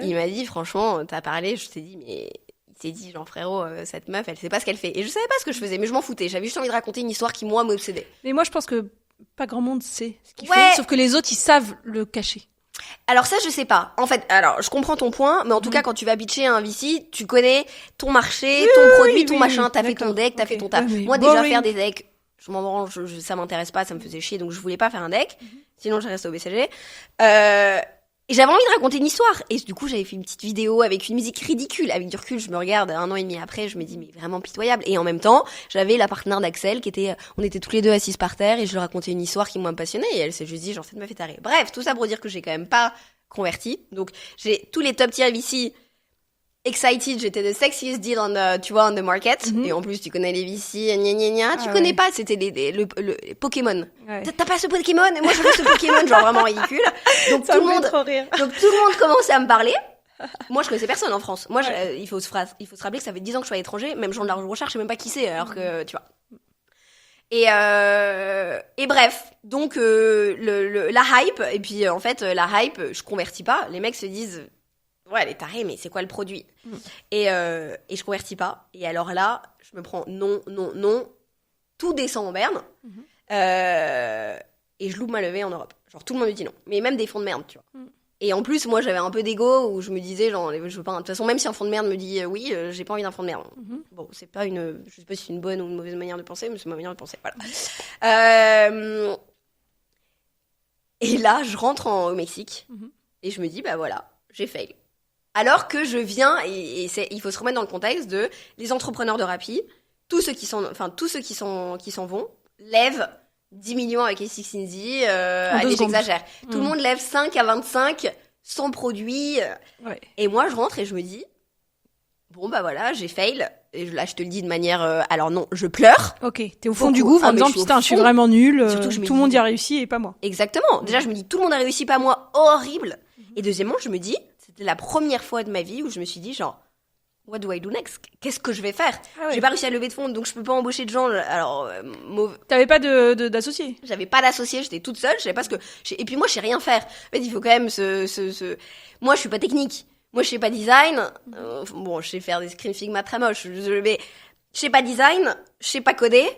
il m'a dit, franchement, t'as parlé, je t'ai dit, mais... Il s'est dit, Jean frérot, cette meuf, elle sait pas ce qu'elle fait. Et je savais pas ce que je faisais, mais je m'en foutais. J'avais juste envie de raconter une histoire qui, moi, m'obsédait. Mais moi, je pense que pas grand monde sait ce qu'il fait, sauf que les autres, ils savent le cacher. Alors ça, je sais pas. En fait, alors, je comprends ton point, mais en tout cas, quand tu vas pitcher un VC, tu connais ton marché, ton produit, ton machin, t'as fait ton deck, t'as fait ton taf. Moi, déjà, faire des decks, je m'en branle, ça m'intéresse pas, ça me faisait chier, donc je voulais pas faire un deck. Sinon, je reste au BCG. Et j'avais envie de raconter une histoire. Et du coup, j'avais fait une petite vidéo avec une musique ridicule. Avec du recul, je me regarde 1 an et demi après, je me dis, mais vraiment pitoyable. Et en même temps, j'avais la partenaire d'Axel on était toutes les deux assises par terre et je lui racontais une histoire qui m'a passionnée. Et elle s'est juste dit, genre, cette meuf est tarée. Bref, tout ça pour dire que j'ai quand même pas converti. Donc, j'ai tous les top tiers VC excited. J'étais the sexiest deal on the market. Et en plus, tu connais les VC, tu connais pas, c'était le Pokémon. Ouais. T'as pas ce Pokémon et moi je veux ce Pokémon, genre vraiment ridicule. Donc tout le monde commençait à me parler. Moi je connaissais personne en France. Moi il faut se rappeler que ça fait 10 ans que je suis à l'étranger, même gens de la recherche, je sais même pas qui c'est, alors que tu vois. Et bref, donc la hype, et puis en fait la hype, je convertis pas. Les mecs se disent ouais, elle est tarée, mais c'est quoi le produit? Et je convertis pas. Et alors là, je me prends non, tout descend en berne. Et je loupe ma levée en Europe. Genre, tout le monde me dit non. Mais même des fonds de merde, tu vois. Et en plus, moi, j'avais un peu d'ego où je me disais, genre, je veux pas. De toute façon, même si un fonds de merde me dit oui, j'ai pas envie d'un fonds de merde. Bon, c'est pas je sais pas si c'est une bonne ou une mauvaise manière de penser, mais c'est ma manière de penser. Voilà. Et là, je rentre au Mexique et je me dis, bah voilà, j'ai fail. Alors que je viens, et il faut se remettre dans le contexte de les entrepreneurs de Rappi, tous ceux qui s'en vont, lèvent 10 millions avec A16Z, allez, j'exagère. Tout le monde lève 5 à 25 sans produit. Ouais. Et moi, je rentre et je me dis, bon, bah voilà, j'ai fail. Et là, je te le dis de manière, alors non, je pleure. Ok, t'es au fond du gouffre en disant, putain, je suis vraiment nulle. Tout le monde y a réussi et pas moi. Exactement. Déjà, je me dis, tout le monde a réussi, pas moi. Horrible. Et deuxièmement, je me dis, c'était la première fois de ma vie où je me suis dit, genre, what do I do next? Qu'est-ce que je vais faire? J'ai pas réussi à lever de fonds, donc je peux pas embaucher de gens. Alors, T'avais pas d'associé? J'avais pas d'associé, j'étais toute seule. Je savais pas ce que. Et puis moi, je sais rien faire. En fait, il faut quand même Moi, je suis pas technique. Moi, je sais pas design. Bon, je sais faire des screen Figma très moches. Mais je sais pas design, je sais pas coder.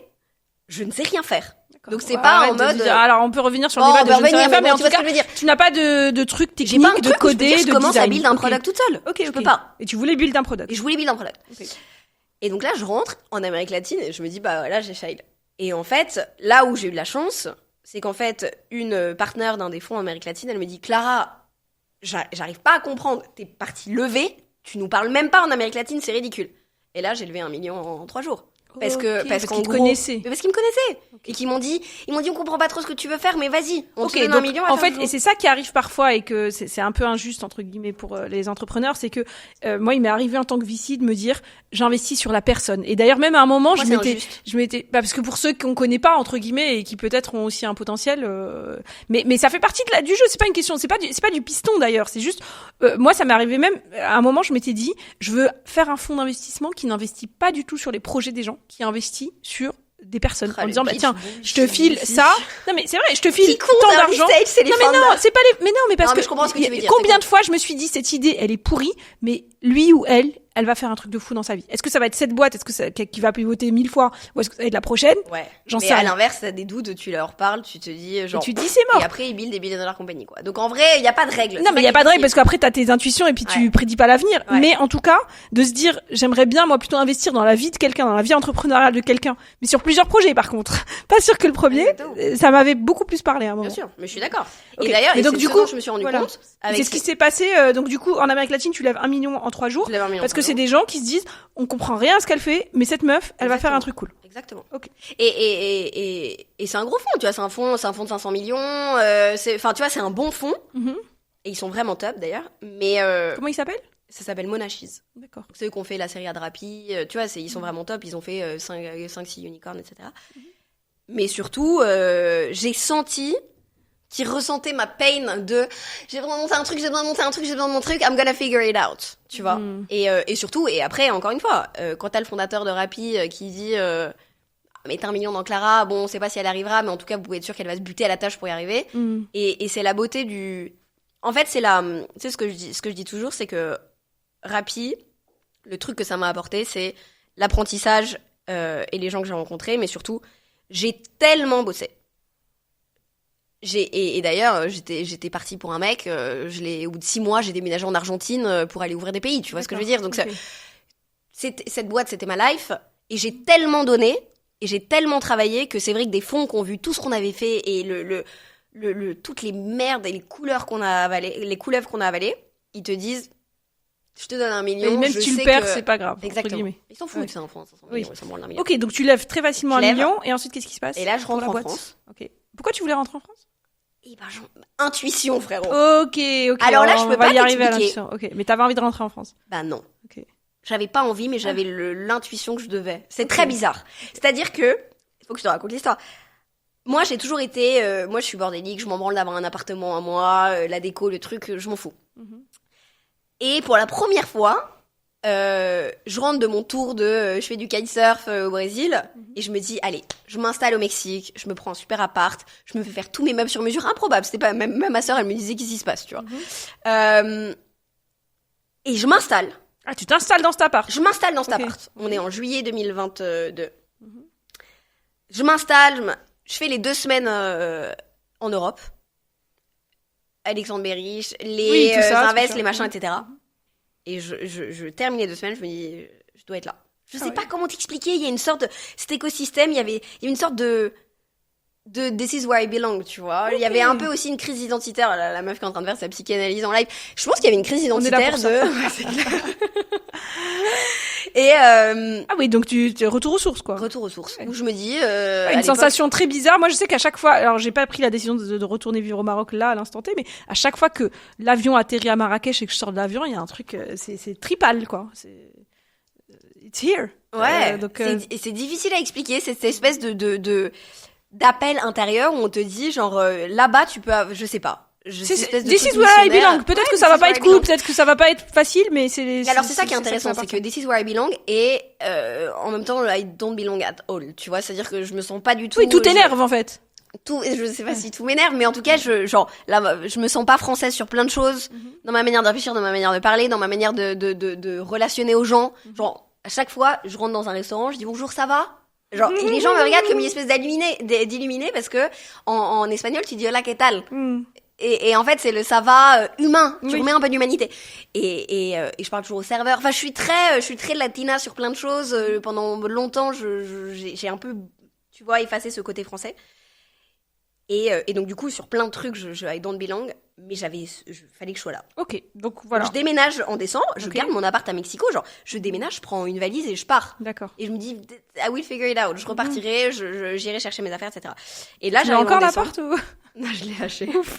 Je ne sais rien faire. Donc c'est pas en mode. Alors on peut revenir sur le débat de je ne sais rien faire, mais en tout cas, tu n'as pas de truc technique, de coder, de design. Je commence à build un product toute seule. Je peux pas. Et tu voulais build un product. Et je voulais build un product. Et donc là, je rentre en Amérique latine et je me dis bah là j'ai fail. Et en fait, là où j'ai eu de la chance, c'est qu'en fait une partenaire d'un des fonds en Amérique latine, elle me dit Clara, j'arrive pas à comprendre. T'es partie lever, tu nous parles même pas en Amérique latine, c'est ridicule. Et là, j'ai levé 1 million en 3 jours. Parce qu'ils me connaissaient. Mais parce qu'ils me connaissaient. Okay. Et qu'ils m'ont dit, on comprend pas trop ce que tu veux faire, mais vas-y, on te donne 1 million. En fait, et c'est ça qui arrive parfois et que c'est un peu injuste, entre guillemets, pour les entrepreneurs, c'est que, moi, il m'est arrivé en tant que VC de me dire, j'investis sur la personne. Et d'ailleurs, même à un moment, je m'étais, parce que pour ceux qu'on connaît pas, entre guillemets, et qui peut-être ont aussi un potentiel, mais ça fait partie du jeu, c'est pas une question, c'est pas du piston d'ailleurs, c'est juste, moi, ça m'est arrivé même, à un moment, je m'étais dit, je veux faire un fonds d'investissement qui n'investit pas du tout sur les projets des gens, qui investit sur des personnes en disant bah tiens je te file ça non mais c'est vrai je te file tant d'argent mais parce que je comprends ce que tu veux dire, combien de fois je me suis dit cette idée elle est pourrie mais lui ou elle va faire un truc de fou dans sa vie. Est-ce que ça va être cette boîte, est-ce que ça qui va pivoter 1000 fois ou est-ce que ça va être la prochaine? Ouais. J'en sais rien. Mais à l'inverse, t'as des doutes, tu leur parles, tu te dis genre. Et tu te dis c'est mort. Et après ils build des billion dollar compagnie quoi. Donc en vrai, il y a pas de règle. Non mais il y a pas de règle parce qu'après t'as tes intuitions et puis tu prédis pas l'avenir. Ouais. Mais en tout cas, de se dire j'aimerais bien moi plutôt investir dans la vie de quelqu'un, dans la vie entrepreneuriale de quelqu'un, mais sur plusieurs projets par contre. Pas sûr que le premier, ça m'avait beaucoup plus parlé à un moment. Bien sûr, mais je suis d'accord. Okay. Et d'ailleurs, donc du coup, je me suis rendu compte. C'est ce qui s'est passé. Donc du coup, en Amérique latine, tu lèves 1 million en 3 jours parce que c'est des gens qui se disent on comprend rien à ce qu'elle fait, mais cette meuf, elle va faire un truc cool. Exactement. Okay. Et c'est un gros fonds, tu vois, c'est un fonds de 500 millions, enfin tu vois, c'est un bon fonds. Et ils sont vraiment top d'ailleurs, mais comment il s'appelle? Ça s'appelle Monashis. D'accord. C'est eux qui ont fait la série Adrapi, tu vois, ils sont vraiment top, ils ont fait 5-6 unicorns, etc. Mais surtout, j'ai senti qu'ils ressentaient ma pain de j'ai besoin de monter un truc, j'ai besoin de mon truc, I'm gonna figure it out, tu vois. Et surtout, et après, encore une fois, quand t'as le fondateur de Rappi qui dit mettez 1 million dans Clara, bon, on sait pas si elle arrivera, mais en tout cas, vous pouvez être sûr qu'elle va se buter à la tâche pour y arriver. Et c'est la beauté du... En fait, c'est la... Tu sais, ce que je dis toujours, c'est que Rappi, le truc que ça m'a apporté, c'est l'apprentissage et les gens que j'ai rencontrés, mais surtout, j'ai tellement bossé. Et d'ailleurs, j'étais partie pour un mec, au bout de 6 mois, j'ai déménagé en Argentine pour aller ouvrir des pays, tu vois ce que je veux dire. Donc cette boîte, c'était ma life, et j'ai tellement donné, et j'ai tellement travaillé que c'est vrai que des fonds qui ont vu tout ce qu'on avait fait, et toutes les merdes et les couleuvres qu'on a avalées, ils te disent, je te donne 1 million. Et même si tu le perds, c'est pas grave. Exactement. Ils s'en foutent, ça, en France. Oui. Ils s'en branlent d'un million. Ok, donc tu lèves très facilement 1 million, et ensuite, qu'est-ce qui se passe? Et là, je rentre pour la en boîte France. Ok. Pourquoi tu voulais rentrer en France? Et ben, intuition, frérot. Ok. Alors là, je on peux va pas y arriver à t'expliquer. l'intuition. Ok, mais t'avais envie de rentrer en France. Bah non. Ok. J'avais pas envie, mais j'avais l'intuition que je devais. C'est très bizarre. C'est-à-dire que, il faut que je te raconte l'histoire. Moi, j'ai toujours été, moi, je suis bordélique, je m'en branle d'avoir un appartement à moi, la déco, le truc, je m'en fous. Mhm. Et pour la première fois, je rentre de mon tour je fais du kitesurf au Brésil, et je me dis, allez, je m'installe au Mexique, je me prends un super appart, je me fais faire tous mes meubles sur mesure, improbable, c'était pas, même ma sœur, elle me disait qu'est-ce qui se passe, tu vois. Et je m'installe. Ah, tu t'installes dans cet appart? Je m'installe dans cet appart. On est en juillet 2022. Je m'installe, je fais les 2 semaines en Europe. Alexandre Berich, les Invest, les machins, etc. Et je termine les 2 semaines, je me dis, je dois être là. Je sais pas comment t'expliquer, il y a une sorte de... Cet écosystème, il y avait une sorte de This is where I belong, tu vois. Il y avait un peu aussi une crise identitaire, la meuf qui est en train de faire sa psychanalyse en live. Je pense qu'il y avait une crise identitaire Ouais, c'est clair. Et Ah oui, donc tu retour aux sources, quoi. Retour aux sources. Où je me dis... une sensation très bizarre. Moi, je sais qu'à chaque fois... Alors, j'ai pas pris la décision de retourner vivre au Maroc, là, à l'instant T, mais à chaque fois que l'avion atterrit à Marrakech et que je sors de l'avion, il y a un truc... c'est tripal, quoi. It's here. Ouais, donc, c'est difficile à expliquer, c'est cette espèce d'appel intérieur où on te dit, genre, là-bas, tu peux... Je sais pas. This is where I belong. Peut-être que ça va pas être cool, peut-être que ça va pas être facile, mais c'est... Alors c'est ça qui est intéressant, c'est que This is where I belong et en même temps I don't belong at all. Tu vois, c'est-à-dire que je me sens pas du tout... Oui, tout t'énerve en fait. Tout, je sais pas si tout m'énerve, mais en tout cas, je me sens pas française sur plein de choses, dans ma manière de réfléchir, dans ma manière de parler, dans ma manière de relationner aux gens. Genre, à chaque fois, je rentre dans un restaurant, je dis bonjour, ça va? Genre, et les gens me regardent comme une espèce d'illuminé parce que en espagnol, tu dis hola, ¿qué tal? Et en fait, c'est le ça va humain. Tu remets un peu d'humanité. Et je parle toujours au serveur. Enfin, je suis très latina sur plein de choses. Pendant longtemps, j'ai un peu, tu vois, effacé ce côté français. Et donc, du coup, sur plein de trucs, I don't belong. Mais fallait que je sois là. Ok, donc voilà. Je déménage en décembre, je garde mon appart à Mexico, genre, je déménage, je prends une valise et je pars. D'accord. Et je me dis, I will figure it out. Je repartirai, j'irai chercher mes affaires, etc. Et là, j'ai encore l'appart ou... Non, je l'ai lâché. Ouf.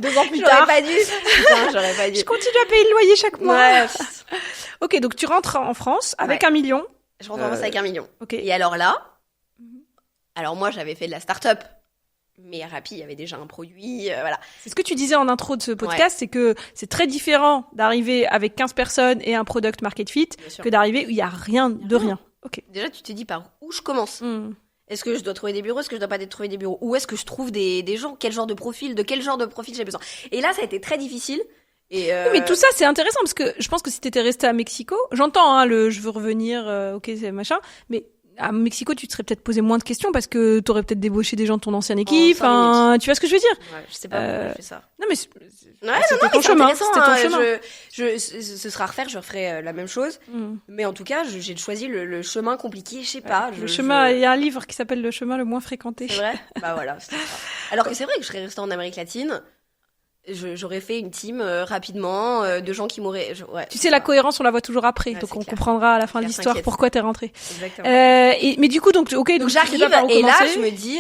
2 ans plus tard. J'aurais pas dû. Je continue à payer le loyer chaque mois. Ouais. Ok, donc tu rentres en France avec 1 million. Je rentre en France avec 1 million. Ok. Et alors là, moi, j'avais fait de la start-up. Mais Rappi, il y avait déjà un produit, voilà. C'est ce que tu disais en intro de ce podcast, c'est que c'est très différent d'arriver avec 15 personnes et un product market fit que d'arriver où il y a rien de rien. Ok. Déjà, tu te dis par où je commence. Est-ce que je dois trouver des bureaux? Est-ce que je dois pas trouver des bureaux? Où est-ce que je trouve des gens? Quel genre de profil? De quel genre de profil j'ai besoin? Et là, ça a été très difficile. Et Oui, mais tout ça, c'est intéressant parce que je pense que si t'étais resté à Mexico, j'entends, hein, je veux revenir, ok, c'est machin, mais à Mexico, tu te serais peut-être posé moins de questions parce que t'aurais peut-être débauché des gens de ton ancienne équipe. Enfin, tu vois ce que je veux dire? Ouais, je sais pas pourquoi j'ai fait ça. Non, mais c'était ton chemin. C'était ton chemin. Ce sera à refaire, je referai la même chose. Mais en tout cas, j'ai choisi le chemin compliqué, je sais pas. Le chemin, il y a un livre qui s'appelle Le chemin le moins fréquenté. C'est vrai? Bah voilà, c'était ça. Alors que c'est vrai que je serais restée en Amérique latine. J'aurais fait une team rapidement de gens qui m'auraient... tu sais, la cohérence, on la voit toujours après. Donc, on comprendra à la fin de l'histoire pourquoi t'es rentrée. Exactement. Mais du coup, donc j'arrive et là, je me dis...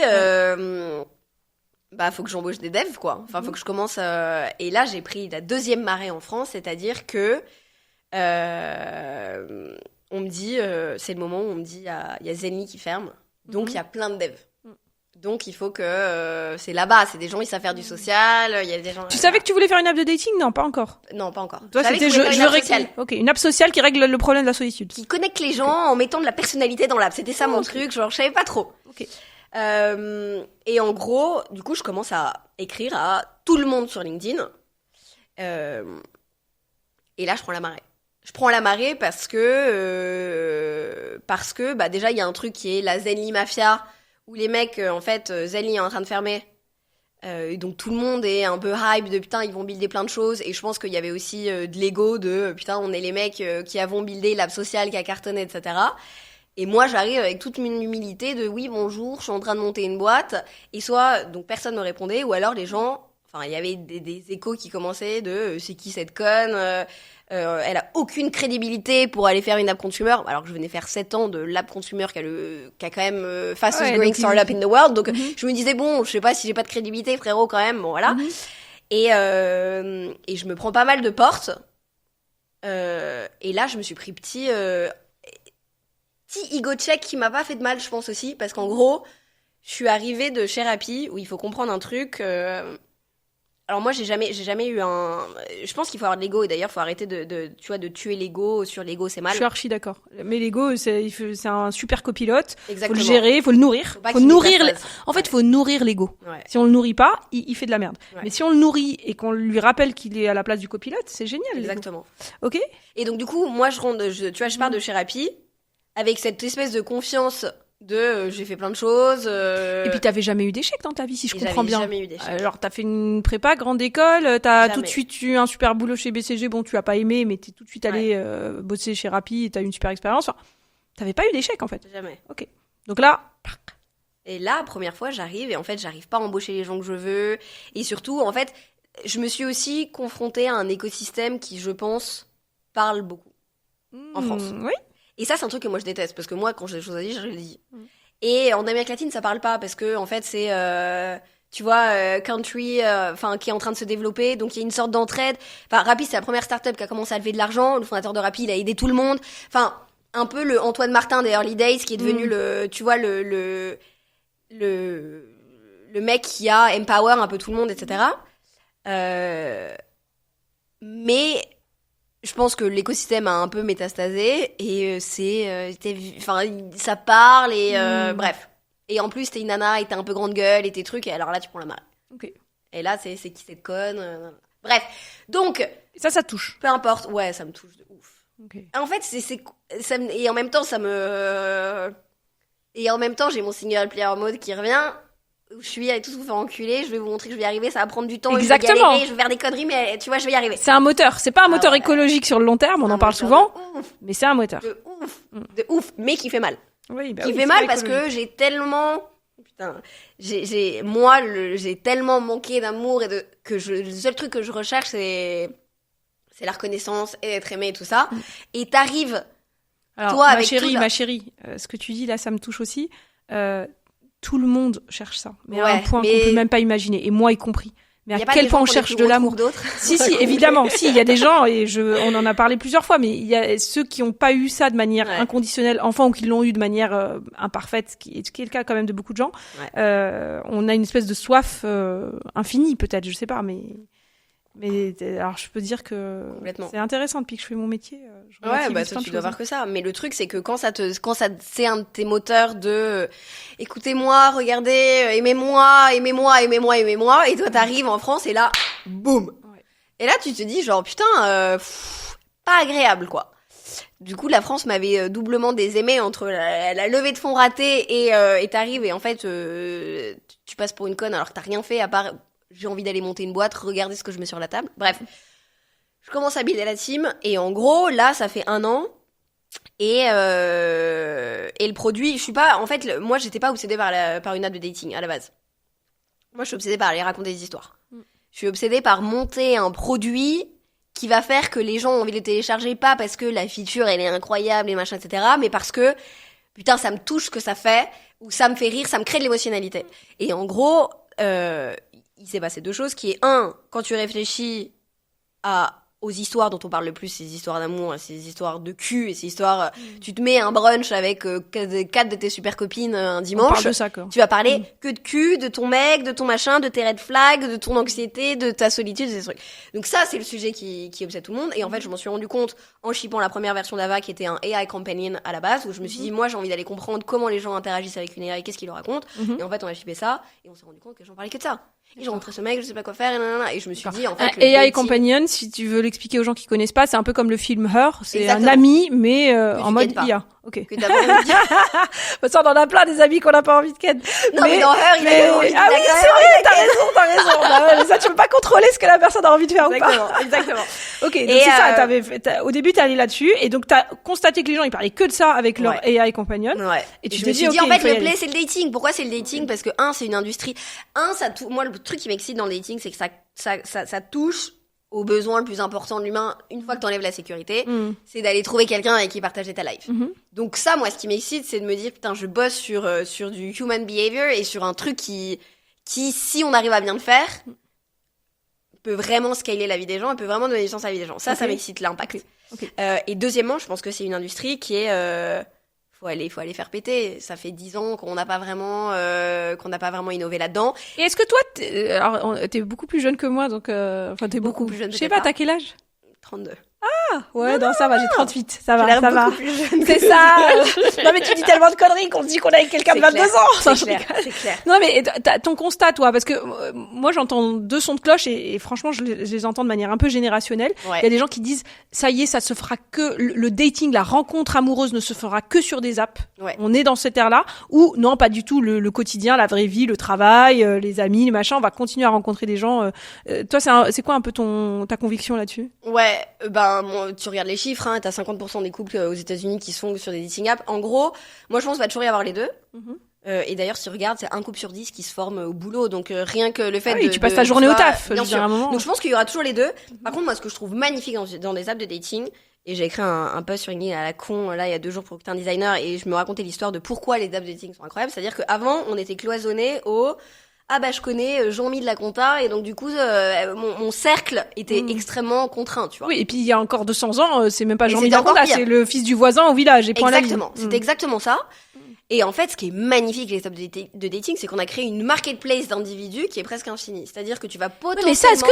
faut que j'embauche des devs, quoi. Enfin, faut que je commence... Et là, j'ai pris la 2e marée en France, c'est-à-dire que... on me dit... c'est le moment où on me dit, il y a Zenly qui ferme. Donc, il y a plein de devs. Donc, il faut que... c'est là-bas, c'est des gens, ils savent faire du social, il y a des gens... Tu savais que tu voulais faire une app de dating? Non, pas encore. Non, pas encore. Toi, c'était Ok, une app sociale qui règle le problème de la solitude. Qui connecte les gens en mettant de la personnalité dans l'app. C'était ça mon truc, genre, je savais pas trop. Ok. Et en gros, du coup, je commence à écrire à tout le monde sur LinkedIn. Et là, je prends la marée. Je prends la marée parce que déjà, il y a un truc qui est la Zenly Mafia, où les mecs, en fait, Zenly est en train de fermer. Et donc tout le monde est un peu hype de putain, ils vont builder plein de choses. Et je pense qu'il y avait aussi de l'ego de putain, on est les mecs qui avons buildé l'app sociale qui a cartonné, etc. Et moi, j'arrive avec toute mon humilité de oui, bonjour, je suis en train de monter une boîte. Et soit, donc personne me répondait, ou alors les gens, enfin, il y avait des échos qui commençaient de c'est qui cette conne elle a aucune crédibilité pour aller faire une app consumer, alors que je venais faire 7 ans de l'app consumer qui a quand même fastest growing startup in the world. Donc, je me disais, bon, je sais pas si j'ai pas de crédibilité, frérot, quand même. Bon, voilà. Et je me prends pas mal de portes. Et là, je me suis pris petit ego check qui m'a pas fait de mal, je pense aussi, parce qu'en gros, je suis arrivée de chez Rappi où il faut comprendre un truc. Alors moi, j'ai jamais eu un. Je pense qu'il faut avoir de l'ego, et d'ailleurs, il faut arrêter tu vois, de tuer l'ego sur l'ego, c'est mal. Je suis archi d'accord. Mais l'ego, c'est un super copilote. Exactement. Faut le gérer, faut le nourrir. Faut nourrir. En fait, faut nourrir l'ego. Ouais. Si on le nourrit pas, il fait de la merde. Ouais. Mais si on le nourrit et qu'on lui rappelle qu'il est à la place du copilote, c'est génial. Exactement. Ok. Et donc du coup, moi, je pars de chez Rappi avec cette espèce de confiance. J'ai fait plein de choses. Et puis t'avais jamais eu d'échec dans ta vie, si je comprends bien. Jamais eu d'échec. Alors t'as fait une prépa, grande école, t'as tout de suite eu un super boulot chez BCG. Bon, tu as pas aimé, mais t'es tout de suite allé bosser chez Rappi et t'as eu une super expérience. Enfin, t'avais pas eu d'échec en fait. Jamais. Ok. Donc là. Et là, première fois, j'arrive et en fait, j'arrive pas à embaucher les gens que je veux. Et surtout, en fait, je me suis aussi confrontée à un écosystème qui, je pense, parle beaucoup en France. Oui. Et ça, c'est un truc que moi je déteste, parce que moi, quand j'ai des choses à dire, je le dis. Et en Amérique latine, ça parle pas, parce que en fait, c'est, tu vois, country, qui est en train de se développer, donc il y a une sorte d'entraide. Enfin, Rappi, c'est la première startup qui a commencé à lever de l'argent. Le fondateur de Rappi, il a aidé tout le monde. Enfin, un peu le Antoine Martin des Early Days, qui est devenu tu vois, le mec qui a empower un peu tout le monde, etc. Mais je pense que l'écosystème a un peu métastasé et ça parle et bref. Et en plus, t'es une nana et t'as un peu grande gueule et tes trucs, et alors là, tu prends la marée. Ok. Et là, c'est qui cette conne bref. Donc. Ça touche. Peu importe. Ouais, ça me touche de ouf. Okay. En fait, et en même temps, et en même temps, j'ai mon single player mode qui revient. Je suis allée tous vous faire enculer, je vais vous montrer que je vais y arriver, ça va prendre du temps. Exactement. Je vais galérer, je vais faire des conneries, mais tu vois, je vais y arriver. C'est un moteur, c'est pas un moteur écologique sur le long terme, on en parle souvent, mais c'est un moteur. De ouf, mais qui fait mal. Oui, qui fait mal parce que j'ai tellement... Putain, j'ai tellement manqué d'amour et que le seul truc que je recherche, c'est la reconnaissance et d'être aimé et tout ça. Et t'arrives, alors, toi, avec ma chérie, ce que tu dis là, ça me touche aussi. Tout le monde cherche ça, mais à un point qu'on peut même pas imaginer, et moi y compris. Mais à quel point on cherche de l'amour. Si, évidemment, si, il y a des gens, et on en a parlé plusieurs fois, mais il y a ceux qui ont pas eu ça de manière inconditionnelle, enfant, ou qui l'ont eu de manière imparfaite, ce qui est le cas quand même de beaucoup de gens. Ouais. On a une espèce de soif infinie, peut-être, je sais pas, mais alors je peux dire que c'est intéressant depuis que je fais mon métier. Ouais, bah toi, tu dois voir que ça. Mais le truc, c'est que quand c'est un de tes moteurs de écoutez-moi, regardez, aimez-moi, et toi t'arrives en France et là, boum. Ouais. Et là, tu te dis genre putain, pas agréable quoi. Du coup, la France m'avait doublement désaimé entre la levée de fonds ratée et t'arrives et en fait tu passes pour une conne alors que t'as rien fait à part j'ai envie d'aller monter une boîte, regardez ce que je mets sur la table. Bref, je commence à builder la team et en gros, là, ça fait 1 an et le produit, je suis pas, en fait, moi, j'étais pas obsédée par une app de dating à la base. Moi, je suis obsédée par aller raconter des histoires. Je suis obsédée par monter un produit qui va faire que les gens ont envie de le télécharger, pas parce que la feature, elle est incroyable et machin, etc., mais parce que, putain, ça me touche ce que ça fait, ou ça me fait rire, ça me crée de l'émotionnalité. Et en gros, il s'est passé 2 choses, qui est quand tu réfléchis aux histoires dont on parle le plus, ces histoires d'amour, ces histoires de cul, et ces histoires, tu te mets un brunch avec 4 de tes super copines un dimanche, on parle de ça, quoi. Tu vas parler que de cul, de ton mec, de ton machin, de tes red flags, de ton anxiété, de ta solitude, ces trucs. Donc ça, c'est le sujet qui obsède tout le monde, et en fait, je m'en suis rendu compte en shippant la première version d'Ava, qui était un AI companion à la base, où je me suis dit, moi, j'ai envie d'aller comprendre comment les gens interagissent avec une AI, qu'est-ce qu'ils leur racontent, et en fait, on a shippé ça, et on s'est rendu compte que les gens parlaient que de ça. Et j'ai rencontré ce mec, je sais pas quoi faire, et je me suis dit, en fait, AI Companion, si tu veux l'expliquer aux gens qui connaissent pas, c'est un peu comme le film Her, c'est un ami, mais en mode IA. ok. que t'as pas envie de dire. Ça, on en a plein des amis qu'on n'a pas envie de ken. Non, mais dans Her, il a envie de Ah oui, c'est vrai, t'as raison. Bah ouais, mais ça, tu peux pas contrôler ce que la personne a envie de faire ou pas. Exactement. Ok, donc c'est ça, au début, t'es allé là-dessus, et donc t'as constaté que les gens, ils parlaient que de ça avec leur AI compagnon. Ouais. Et tu je te me dis, suis dit, ok, en fait, il faut y le play, aller. c'est le dating. Pourquoi c'est le dating? Parce que, c'est une industrie. Moi, le truc qui m'excite dans le dating, c'est que ça touche au besoin le plus important de l'humain. Une fois que t'enlèves la sécurité, c'est d'aller trouver quelqu'un avec qui partager ta life. Donc ça, moi, ce qui m'excite, c'est de me dire, putain, je bosse sur du human behavior et sur un truc qui, si on arrive à bien le faire, peut vraiment scaler la vie des gens et peut vraiment donner du sens à la vie des gens. Ça m'excite, l'impact. Ok. Et deuxièmement, je pense que c'est une industrie qui est... faut aller faire péter. Ça fait 10 ans qu'on n'a pas vraiment innové là-dedans. Et est-ce que toi, t'es beaucoup plus jeune que moi, donc, t'es Beaucoup plus jeune, je sais peut-être pas, t'as quel âge? 32. Ouais, non, ça va, j'ai 38. Ça J'ai l'air va, ça va. beaucoup plus jeune. C'est ça. Non, mais tu dis tellement de conneries qu'on se dit qu'on est avec quelqu'un de 22 ans. C'est clair. Non, mais ton constat, toi, parce que moi, j'entends deux sons de cloche et franchement, je les entends de manière un peu générationnelle. Ouais. Il y a des gens qui disent, ça y est, ça se fera que, le dating, la rencontre amoureuse ne se fera que sur des apps. Ouais. On est dans cette ère-là. Ou non, pas du tout, le quotidien, la vraie vie, le travail, les amis, les machins, on va continuer à rencontrer des gens. Toi, c'est quoi un peu ta conviction là-dessus? Ouais, tu regardes les chiffres, hein, t'as 50% des couples aux États-Unis qui sont sur des dating apps. En gros, moi je pense qu'il va toujours y avoir les deux. Et d'ailleurs, si tu regardes, c'est un couple sur 10 qui se forme au boulot. Donc rien que le fait tu passes ta journée au taf, bien je veux dire, sûr. à un moment. Donc je pense qu'il y aura toujours les deux. Par contre, moi ce que je trouve magnifique dans des apps de dating, et j'ai écrit un post sur LinkedIn à la con là il y a 2 jours pour que t'es un designer, et je me racontais l'histoire de pourquoi les apps de dating sont incroyables. C'est-à-dire qu'avant, on était cloisonnés au je connais Jean-Mi de la compta, et donc du coup mon cercle était extrêmement contraint, tu vois. Oui, et puis il y a encore 200 ans, c'est même pas Et Jean-Mi c'était encore Daconda, pire. c'est le fils du voisin au village, et point la ligne. Exactement, c'est exactement ça. Et en fait, ce qui est magnifique les apps de dating, c'est qu'on a créé une marketplace d'individus qui est presque infinie. C'est-à-dire que tu vas potentiellement... Mais ça, est-ce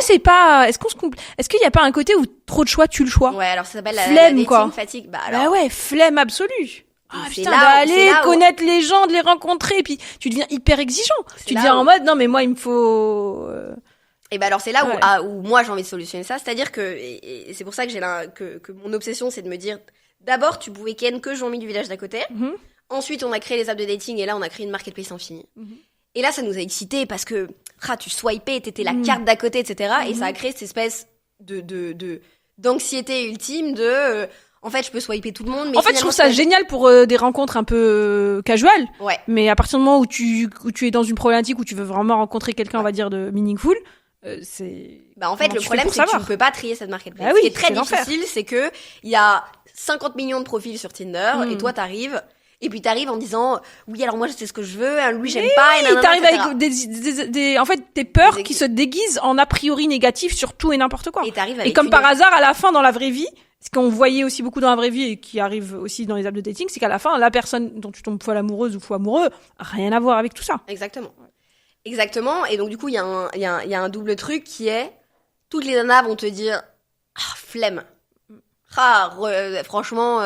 qu'il y a pas un côté où trop de choix tue le choix? Ouais, alors ça s'appelle la Flemme, dating quoi. fatigue. Bah ouais, flemme absolue. Ah c'est putain, là où- d'aller c'est là où- connaître les gens, de les rencontrer, et puis tu deviens hyper exigeant. Tu là deviens où- en mode, non mais moi il me faut... Et ben alors c'est là Ouais. où moi j'ai envie de solutionner ça. C'est-à-dire que, et c'est pour ça que que mon obsession, c'est de me dire, d'abord tu pouvais ken que Jean-Mi du village d'à côté. Mhm. Ensuite, on a créé les apps de dating, et là, on a créé une marketplace infinie. Et là, ça nous a excités parce que, tu swipais, t'étais la carte d'à côté, etc. Et ça a créé cette espèce d'anxiété ultime en fait, je peux swiper tout le monde, mais En fait, je trouve ça génial pour des rencontres un peu casual. Ouais. Mais à partir du moment où tu es dans une problématique où tu veux vraiment rencontrer quelqu'un, on va dire, de meaningful, c'est... En fait, Comment le tu problème, fais pour c'est que tu savoir ne peux pas trier cette marketplace. Bah oui, Ce qui est très c'est l'enfer. difficile, c'est que il y a 50 millions de profils sur Tinder, et toi, t'arrives en disant, oui, alors moi, je sais ce que je veux, hein, lui, j'aime pas, et Et nanana, t'arrives etc. avec en fait, tes peurs Des- qui se déguisent en a priori négatifs sur tout et n'importe quoi. Et t'arrives Et avec comme une- par hasard, à la fin, dans la vraie vie, ce qu'on voyait aussi beaucoup dans la vraie vie et qui arrive aussi dans les apps de dating, c'est qu'à la fin, la personne dont tu tombes folle amoureuse ou fou amoureux, rien à voir avec tout ça. Exactement. Exactement. Et donc, du coup, il y a un double truc qui est, toutes les nanas vont te dire, flemme. Franchement,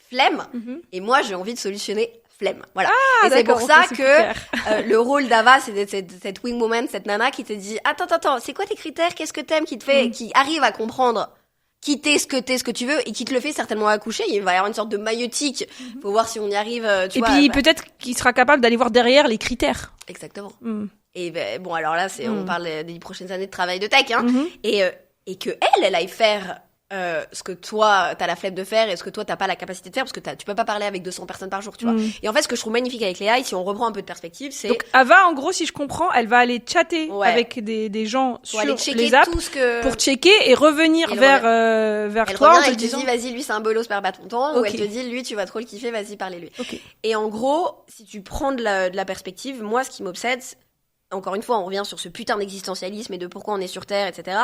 flemme. Et moi, j'ai envie de solutionner flemme. Voilà. Et c'est pour ça que le rôle d'Ava, c'est d'être cette wing woman, cette nana qui te dit, attends, c'est quoi tes critères? Qu'est-ce que t'aimes, qui te fait, qui arrive à comprendre qui t'es, ce que tu veux, et qui te le fait certainement accoucher. Il va y avoir une sorte de maïeutique. Faut voir si on y arrive, tu Et vois. puis peut-être qu'il sera capable d'aller voir derrière les critères. Exactement. Mm. Et bon, alors là, on parle des prochaines années de travail de tech, hein. Et que elle aille faire ce que toi t'as la flemme de faire et ce que toi t'as pas la capacité de faire, parce que tu peux pas parler avec 200 personnes par jour, tu vois. Et en fait, ce que je trouve magnifique avec les AI, si on reprend un peu de perspective, c'est Donc Ava, en gros, si je comprends, elle va aller chatter Ouais. avec des gens pour sur aller checker les apps tout ce que pour checker et revenir Elle vers elle toi en revient, te elle te disant dit vas-y, lui c'est un bolos, perds pas ton temps, ou Ok. elle te dit lui tu vas trop le kiffer, vas-y parlez-lui. Ok. Et en gros, si tu prends de la perspective, moi ce qui m'obsède, encore une fois on revient sur ce putain d'existentialisme et de pourquoi on est sur Terre, etc.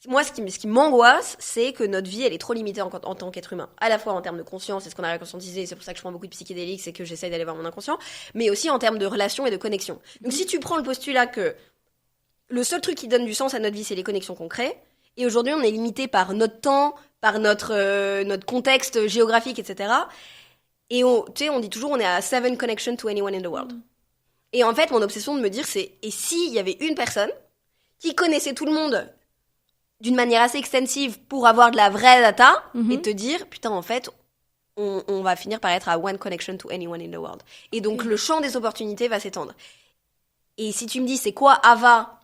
Moi, ce qui m'angoisse, c'est que notre vie, elle est trop limitée en tant qu'être humain. À la fois en termes de conscience, c'est ce qu'on a conscientisé, c'est pour ça que je prends beaucoup de psychédéliques, c'est que j'essaye d'aller voir mon inconscient, mais aussi en termes de relations et de connexions. Donc si tu prends le postulat que le seul truc qui donne du sens à notre vie, c'est les connexions qu'on crée, et aujourd'hui on est limité par notre temps, par notre contexte géographique, etc. Et on dit toujours on est à 7 connections to anyone in the world. Et en fait, mon obsession de me dire, c'est, et s'il y avait une personne qui connaissait tout le monde d'une manière assez extensive pour avoir de la vraie data, et te dire, putain, en fait, on va finir par être à one connection to anyone in the world. Et donc, le champ des opportunités va s'étendre. Et si tu me dis, c'est quoi Ava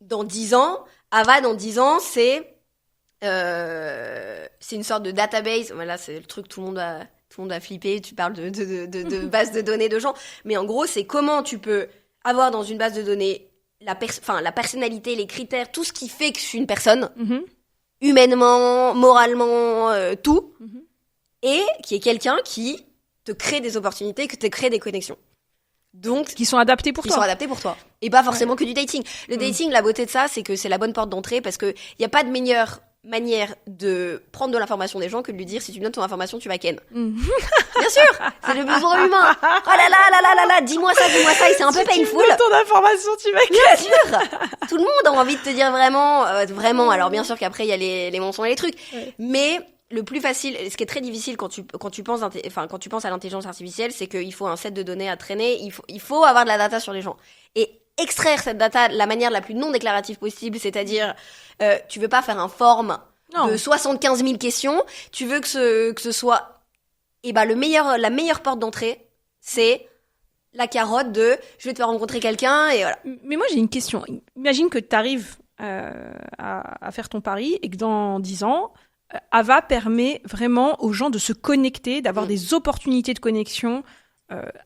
dans 10 ans ? Ava, dans 10 ans, c'est une sorte de database. Voilà, c'est le truc, tout le monde va flipper. Tu parles de base de données de gens. Mais en gros, c'est comment tu peux avoir dans une base de données la personnalité, les critères, tout ce qui fait que je suis une personne, humainement, moralement, tout. Et qui est quelqu'un qui te crée des opportunités, que te crée des connexions. Donc, qui sont adaptés pour toi. Qui sont adaptés pour toi. Et pas forcément que du dating. Le dating, la beauté de ça, c'est que c'est la bonne porte d'entrée parce que y a pas de meilleure manière de prendre de l'information des gens que de lui dire si tu me donnes ton information, tu vas ken. Bien sûr, c'est le besoin humain. Oh là là, dis-moi ça, et c'est un peu painful. Si tu me donnes ton information, tu vas ken. Bien sûr. Tout le monde a envie de te dire vraiment. Alors bien sûr qu'après il y a les mensonges et les trucs, mais le plus facile, ce qui est très difficile quand tu penses à l'intelligence artificielle, c'est qu'il faut un set de données à traîner, il faut avoir de la data sur les gens. Et extraire cette data de la manière la plus non déclarative possible, c'est-à-dire, tu veux pas faire un form de 75 000 questions, tu veux que ce soit, la meilleure porte d'entrée, c'est la carotte de, je vais te faire rencontrer quelqu'un, et voilà. Mais moi, j'ai une question. Imagine que tu arrives à faire ton pari et que dans 10 ans, Ava permet vraiment aux gens de se connecter, d'avoir des opportunités de connexion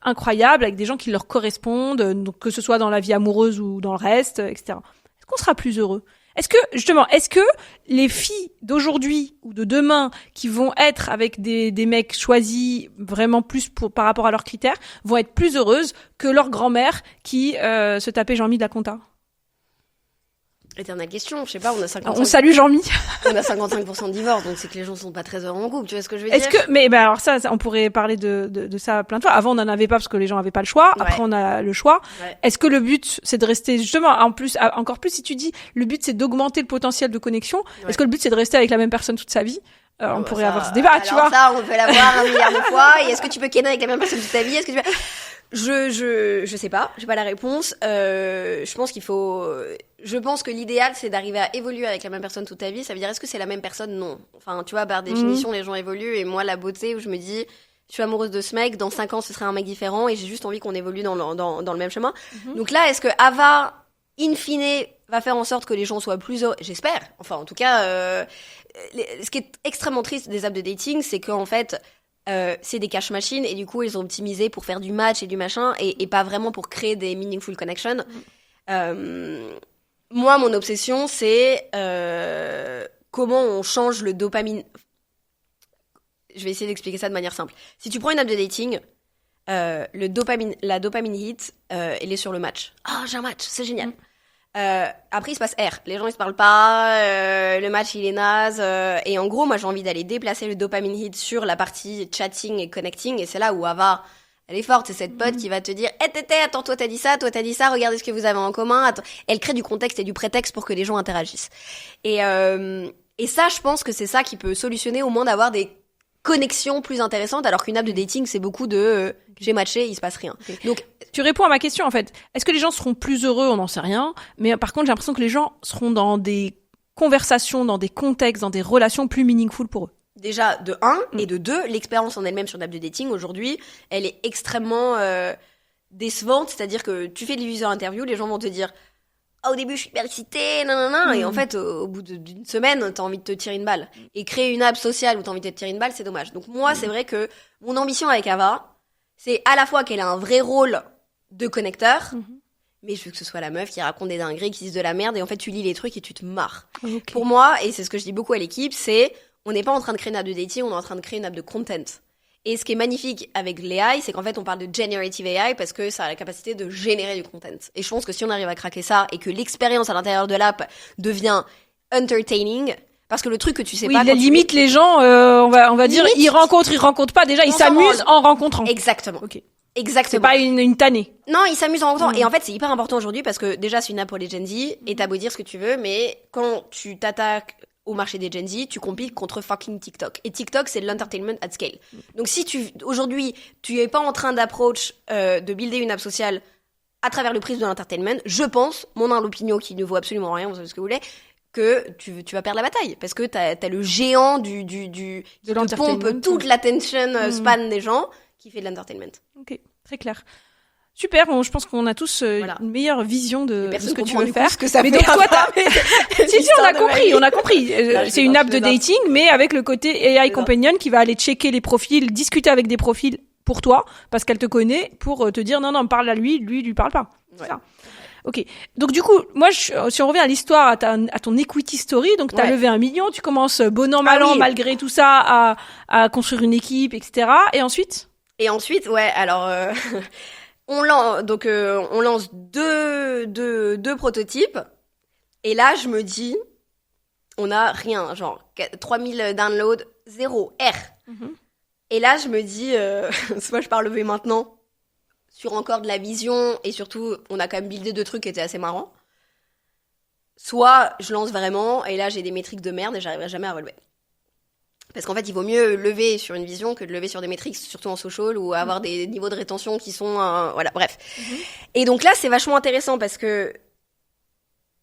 incroyables avec des gens qui leur correspondent, donc que ce soit dans la vie amoureuse ou dans le reste, etc. Est-ce qu'on sera plus heureux ? Est-ce que les filles d'aujourd'hui ou de demain qui vont être avec des mecs choisis vraiment plus par rapport à leurs critères vont être plus heureuses que leur grand-mère qui se tapait Jean-Mi de la compta ? Éternelle question, je sais pas, on a 55%. On salue Jean-Mi. On a 55% de divorce, donc c'est que les gens sont pas très heureux en couple, tu vois ce que je veux dire? Mais alors ça, on pourrait parler de ça plein de fois. Avant, on n'en avait pas parce que les gens avaient pas le choix. Après, on a le choix. Ouais. Est-ce que le but, c'est de rester, justement, encore plus si tu dis, le but, c'est d'augmenter le potentiel de connexion. Est-ce que le but, c'est de rester avec la même personne toute sa vie? On pourrait avoir ce débat, tu vois. Ça, on peut l'avoir 1 milliard de fois. Et est-ce que tu peux kenner avec la même personne toute ta vie? Est-ce que tu peux... Je sais pas, j'ai pas la réponse. Je pense que l'idéal, c'est d'arriver à évoluer avec la même personne toute ta vie. Ça veut dire, est-ce que c'est la même personne? Non. Enfin, tu vois, par définition, les gens évoluent. Et moi, la beauté où je me dis, je suis amoureuse de ce mec, dans 5 ans, ce serait un mec différent. Et j'ai juste envie qu'on évolue dans le même chemin. Donc là, est-ce que Ava, in fine, va faire en sorte que les gens soient plus heureux? J'espère. Enfin, en tout cas, ce qui est extrêmement triste des apps de dating, c'est qu'en fait, c'est des cash machines et du coup ils ont optimisé pour faire du match et du machin et pas vraiment pour créer des meaningful connections. Moi, mon obsession, c'est comment on change le dopamine. Je vais essayer d'expliquer ça de manière simple. Si tu prends une app de dating, la dopamine hit, elle est sur le match. Ah, j'ai un match, c'est génial. Après il se passe R, les gens ils se parlent pas, le match il est naze, et en gros moi j'ai envie d'aller déplacer le dopamine hit sur la partie chatting et connecting, et c'est là où Ava elle est forte, c'est cette pote qui va te dire attends, toi t'as dit ça, regardez ce que vous avez en commun. Attends. Elle crée du contexte et du prétexte pour que les gens interagissent, et ça je pense que c'est ça qui peut solutionner au moins d'avoir des connexions plus intéressantes, alors qu'une app de dating c'est beaucoup de j'ai matché, il se passe rien. Donc tu réponds à ma question en fait. Est-ce que les gens seront plus heureux? On n'en sait rien. Mais par contre, j'ai l'impression que les gens seront dans des conversations, dans des contextes, dans des relations plus meaningful pour eux. Déjà, de 1, et de 2, l'expérience en elle-même sur une app de dating, aujourd'hui, elle est extrêmement décevante. C'est-à-dire que tu fais des user interviews, les gens vont te dire « au début, je suis hyper excitée, nanana », et en fait, au bout d'une semaine, t'as envie de te tirer une balle. Et créer une app sociale où t'as envie de te tirer une balle, c'est dommage. Donc moi, c'est vrai que mon ambition avec Ava, c'est à la fois qu'elle a un vrai rôle de connecteur, mais je veux que ce soit la meuf qui raconte des dingueries, qui disent de la merde, et en fait tu lis les trucs et tu te marres. Pour moi, et c'est ce que je dis beaucoup à l'équipe, c'est on n'est pas en train de créer une app de dating, on est en train de créer une app de content. Et ce qui est magnifique avec l'AI, c'est qu'en fait on parle de generative AI parce que ça a la capacité de générer du content. Et je pense que si on arrive à craquer ça et que l'expérience à l'intérieur de l'app devient entertaining, parce que le truc que tu sais pas... Oui, limite les gens, on va dire, ils rencontrent pas, déjà ils s'amusent en rencontrant. Exactement. Ok. Exactement. C'est pas une tannée. Non, ils s'amusent en rencontrant. Et en fait, c'est hyper important aujourd'hui parce que déjà, c'est une app pour les Gen Z et t'as beau dire ce que tu veux, mais quand tu t'attaques au marché des Gen Z, tu compiles contre fucking TikTok. Et TikTok, c'est de l'entertainment at scale. Donc si aujourd'hui, tu es pas en train d'approach, de builder une app sociale à travers le prisme de l'entertainment, je pense, mon humble opinion qui ne vaut absolument rien, vous savez ce que vous voulez, que tu vas perdre la bataille. Parce que t'as le géant qui te pompe toute l'attention span des gens qui fait de l'entertainment. Ok, très clair. Super, je pense qu'on a tous une meilleure vision de ce que tu veux faire. Mais donc toi, si, on a compris. C'est une app de dating, mais avec le côté AI Companion qui va aller checker les profils, discuter avec des profils pour toi, parce qu'elle te connaît, pour te dire non, parle à lui parle pas. C'est ça. Ok. Donc du coup, moi, si on revient à l'histoire, à ton equity story, donc t'as levé 1 million, tu commences bon an, mal an, malgré tout ça, à construire une équipe, etc. Et ensuite, alors... On lance deux prototypes. Et là, je me dis, on a rien, genre 3000 downloads, 0, R. Et là, je me dis, soit je pars lever maintenant sur encore de la vision, et surtout, on a quand même buildé 2 trucs qui étaient assez marrants. Soit je lance vraiment, et là, j'ai des métriques de merde et j'arriverai jamais à relever. Parce qu'en fait, il vaut mieux lever sur une vision que de lever sur des métriques, surtout en social, ou avoir des niveaux de rétention qui sont... voilà, bref. Et donc là, c'est vachement intéressant parce que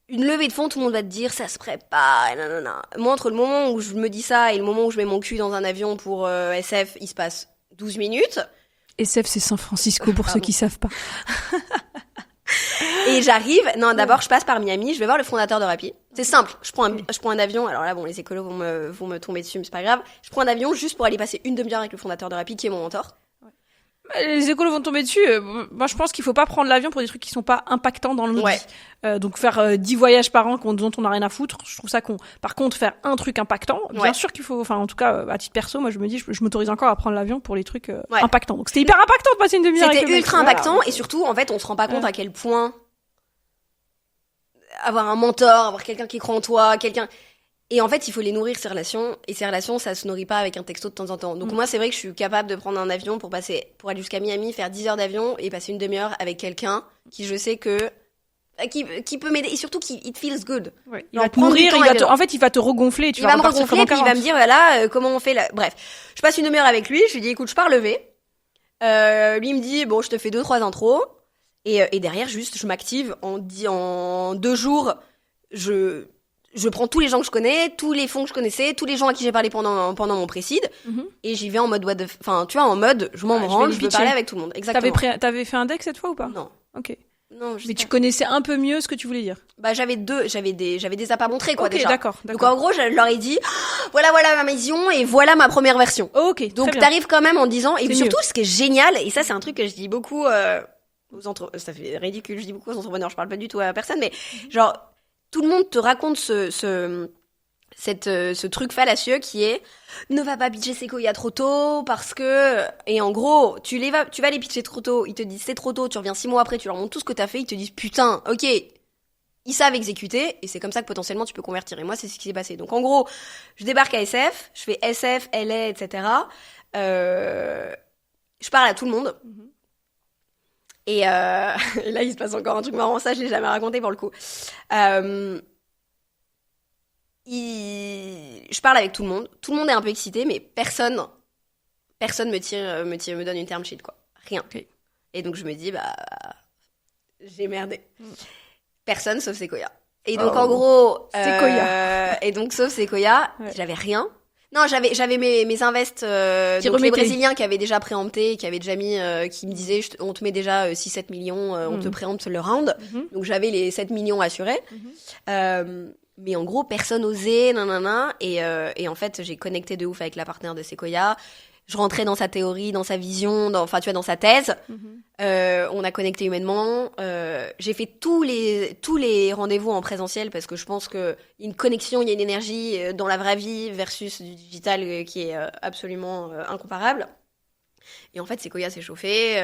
une levée de fonds, tout le monde va te dire, ça se prépare, nanana. Moi, entre le moment où je me dis ça et le moment où je mets mon cul dans un avion pour SF, il se passe 12 minutes. SF, c'est San Francisco, pour ceux qui savent pas. Et j'arrive, d'abord je passe par Miami, je vais voir le fondateur de Rappi. C'est simple, je prends un avion, alors là bon les écolos vont me tomber dessus mais c'est pas grave. Je prends un avion juste pour aller passer une demi-heure avec le fondateur de Rappi qui est mon mentor. Les écolos vont tomber dessus. Moi, je pense qu'il faut pas prendre l'avion pour des trucs qui sont pas impactants dans le monde. Donc faire 10 voyages par an dont on n'a rien à foutre, je trouve ça con. Par contre, faire un truc impactant, bien sûr qu'il faut. Enfin, en tout cas, à titre perso, moi, je me dis, je m'autorise encore à prendre l'avion pour les trucs impactants. Donc c'était hyper impactant de passer une demi-heure. C'était ultra impactant et surtout, en fait, on se rend pas compte à quel point avoir un mentor, avoir quelqu'un qui croit en toi, Et en fait, il faut les nourrir, ces relations. Et ces relations, ça se nourrit pas avec un texto de temps en temps. Donc moi, c'est vrai que je suis capable de prendre un avion pour aller jusqu'à Miami, faire 10 heures d'avion et passer une demi-heure avec quelqu'un qui je sais qui peut m'aider. Et surtout, it feels good. Ouais. Il va te nourrir, en fait, il va te regonfler. Il va me regonfler, puis il va me dire, voilà, comment on fait là. Bref. Je passe une demi-heure avec lui, je lui dis, écoute, je pars lever. Lui, il me dit, bon, je te fais 2-3 intros. Et derrière, juste, je m'active en 2 jours, je prends tous les gens que je connais, tous les fonds que je connaissais, tous les gens à qui j'ai parlé pendant mon précide, et j'y vais en mode en mode, je m'en branle, je veux parler avec tout le monde. Exactement. T'avais fait un deck cette fois ou pas? Non. Ok. Non, mais tu connaissais un peu mieux ce que tu voulais dire. Bah, j'avais des apps à montrer, quoi, déjà. D'accord. Donc, en gros, je leur ai dit, voilà ma vision et voilà ma première version. Ok. Donc, t'arrives quand même en disant, et surtout, ce qui est génial, et ça, c'est un truc que je dis beaucoup, ça fait ridicule, je dis beaucoup aux entrepreneurs, je parle pas du tout à personne, mais genre, tout le monde te raconte ce truc fallacieux qui est ne va pas pitcher Sequoia trop tôt parce que, et en gros, tu vas les pitcher trop tôt, ils te disent c'est trop tôt, tu reviens 6 mois après, tu leur montres tout ce que t'as fait, ils te disent putain, ok, ils savent exécuter et c'est comme ça que potentiellement tu peux convertir. Et moi, c'est ce qui s'est passé. Donc en gros, je débarque à SF, je fais SF, LA, etc. Je parle à tout le monde. Et là, il se passe encore un truc marrant, ça je l'ai jamais raconté pour le coup. Je parle avec tout le monde est un peu excité, mais personne me donne une term sheet, quoi. Rien. Okay. Et donc je me dis, j'ai merdé. Personne sauf Sequoia. Et donc en gros, Sequoia. Et donc sauf Sequoia, j'avais rien. Non, j'avais mes invests, donc les Brésiliens qui avaient déjà préempté, qui avaient déjà mis, qui me disaient, on te met déjà 6-7 millions, on te préempte le round. Donc j'avais les 7 millions assurés. Mais en gros, personne osait, nanana. Et en fait, j'ai connecté de ouf avec la partenaire de Sequoia. Je rentrais dans sa théorie, dans sa vision, dans sa thèse. On a connecté humainement. J'ai fait tous les rendez-vous en présentiel parce que je pense que y a une connexion, il y a une énergie dans la vraie vie versus du digital qui est absolument incomparable. Et en fait, Sequoia s'est chauffé.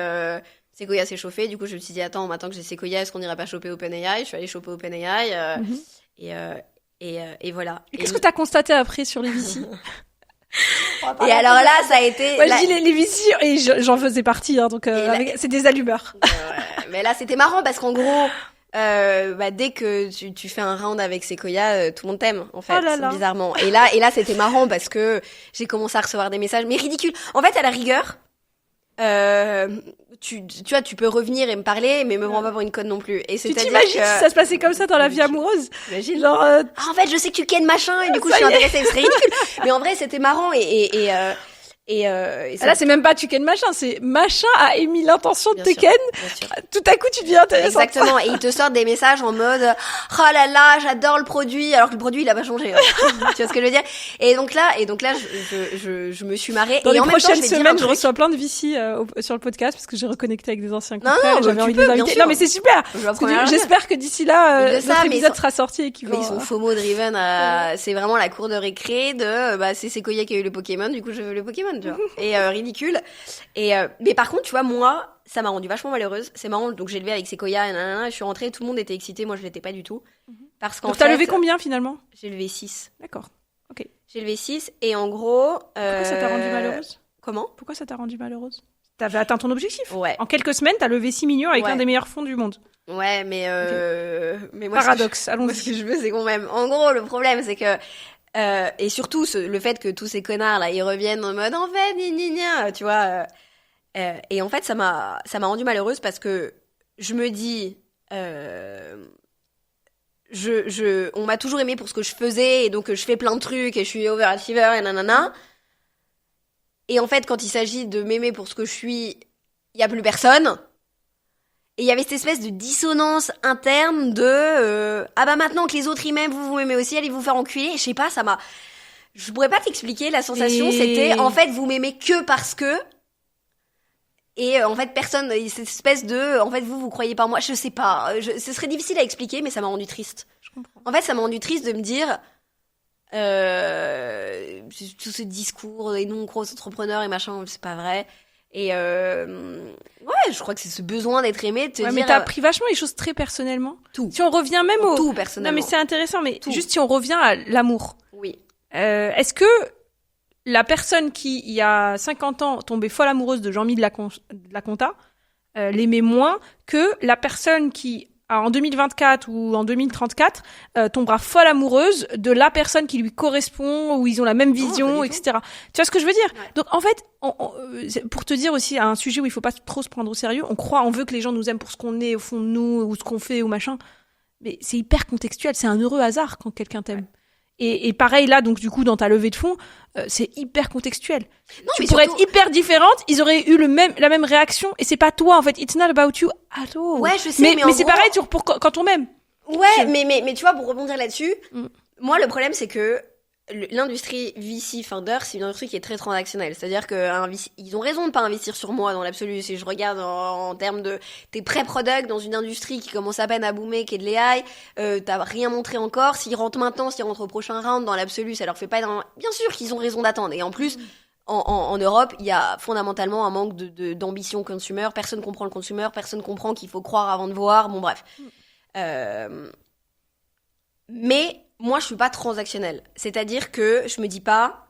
Du coup, je me suis dit, attends, maintenant que j'ai Sequoia, est-ce qu'on irait pas choper OpenAI? Je suis allée choper OpenAI. Et voilà. Et qu'est-ce que t'as constaté après sur les VC? Et alors là, ça a été... Moi, je dis les VC, et j'en faisais partie, hein, donc c'est des allumeurs. Mais là, c'était marrant, parce qu'en gros, dès que tu fais un round avec Sequoia, tout le monde t'aime, en fait, bizarrement. Et là, c'était marrant, parce que j'ai commencé à recevoir des messages, mais ridicules. En fait, à la rigueur, tu vois, tu peux revenir et me parler, mais me prends pas pour une conne non plus. Et Tu t'imagines si ça se passait comme ça dans la vie amoureuse? T'imagines? Genre, en fait, je sais que tu kennes machin, et du coup, je suis intéressée. C'est ridicule. Mais en vrai, c'était marrant et là, c'est même pas tu ken machin, c'est machin a émis l'intention de te ken. Bien sûr. Tout à coup, tu deviens intéressant. Exactement. Et ils te sortent des messages en mode, oh là là, j'adore le produit, alors que le produit, il a pas changé. Ouais. Tu vois ce que je veux dire? Et donc là, je me suis marrée. Dans et les en même temps, prochaines semaines, je truc. reçois plein de VC sur le podcast parce que j'ai reconnecté avec des anciens Non, confrères non, et j'avais tu envie de peux, les bien inviter. sûr. Non, mais c'est super. J'espère que d'ici là, Ils le savent, notre mais épisode ils sera sorti et qu'ils Mais vont... ils sont FOMO driven c'est vraiment la cour de récré de, c'est Sequoia qui a eu le Pokémon, du coup je veux le Pokémon, tu vois. Et ridicule. Mais par contre, tu vois, moi, ça m'a rendue vachement malheureuse. C'est marrant, donc j'ai levé avec Sequoia, je suis rentrée, tout le monde était excité, moi je l'étais pas du tout. Parce qu'en Donc t'as levé combien finalement? J'ai levé 6. D'accord. Ok. J'ai levé 6 et en gros... Pourquoi ça t'a rendue malheureuse? Comment? Pourquoi ça t'a rendue malheureuse? T'avais atteint ton objectif. Ouais. En quelques semaines, t'as levé 6 millions avec un des meilleurs fonds du monde. Ouais, mais moi, paradoxe, allons-y. Ce que je veux, c'est qu'on m'aime. En gros, le problème, c'est que... et surtout, le fait que tous ces connards, là, ils reviennent en mode, en fait, gna, tu vois... et en fait, ça m'a rendue malheureuse parce que je me dis... on m'a toujours aimé pour ce que je faisais, et donc je fais plein de trucs, et je suis overachiever, et nanana. Et en fait, quand il s'agit de m'aimer pour ce que je suis, il y a plus personne. Et il y avait cette espèce de dissonance interne de ah bah maintenant que les autres ils m'aiment, vous m'aimez aussi, allez vous faire enculer. Je sais pas, ça m'a... Je pourrais pas t'expliquer, la sensation c'était en fait vous m'aimez que parce que... Et en fait personne, cette espèce de... En fait vous croyez pas en moi, je sais pas. Ce serait difficile à expliquer, mais ça m'a rendu triste. Je comprends. En fait ça m'a rendu triste de me dire... tout ce discours des non-gros entrepreneurs et machin, c'est pas vrai. Et ouais, je crois que c'est ce besoin d'être aimé, de te dire... Mais t'as pris vachement les choses très personnellement. Tout. Si on revient même au... Tout, personnellement. Non, mais c'est intéressant, mais Tout. juste si on revient à l'amour. Oui. Est-ce que la personne qui, il y a 50 ans, tombait folle amoureuse de Jean-Mi de la Conta, l'aimait moins que la personne qui, en 2024 ou en 2034, tombera folle amoureuse de la personne qui lui correspond, où ils ont la même vision, etc. Tu vois ce que je veux dire? Ouais. Donc, en fait, pour te dire aussi, à un sujet où il faut pas trop se prendre au sérieux, on veut que les gens nous aiment pour ce qu'on est au fond de nous, ou ce qu'on fait, ou machin. Mais c'est hyper contextuel, c'est un heureux hasard quand quelqu'un t'aime. Ouais. Et pareil là, donc du coup, dans ta levée de fonds, c'est hyper contextuel. Non, tu pourrais être hyper différente, ils auraient eu la même réaction, et c'est pas toi en fait. It's not about you at all. Ouais, je sais, mais c'est gros... pareil quand on m'aime. Ouais, mais tu vois, pour rebondir là-dessus, moi le problème c'est que l'industrie VC Founder, c'est une industrie qui est très transactionnelle. C'est-à-dire que ils ont raison de pas investir sur moi dans l'absolu. Si je regarde en termes de tes pré-products dans une industrie qui commence à peine à boomer, qui est de l'AI, t'as rien montré encore. S'ils rentrent maintenant, s'ils rentrent au prochain round, dans l'absolu, ça leur fait pas énormément... Bien sûr qu'ils ont raison d'attendre. Et en plus, en Europe, il y a fondamentalement un manque d'ambition consumer. Personne comprend le consumer, personne comprend qu'il faut croire avant de voir. Bon, bref. Mais moi, je suis pas transactionnelle. C'est-à-dire que je me dis pas,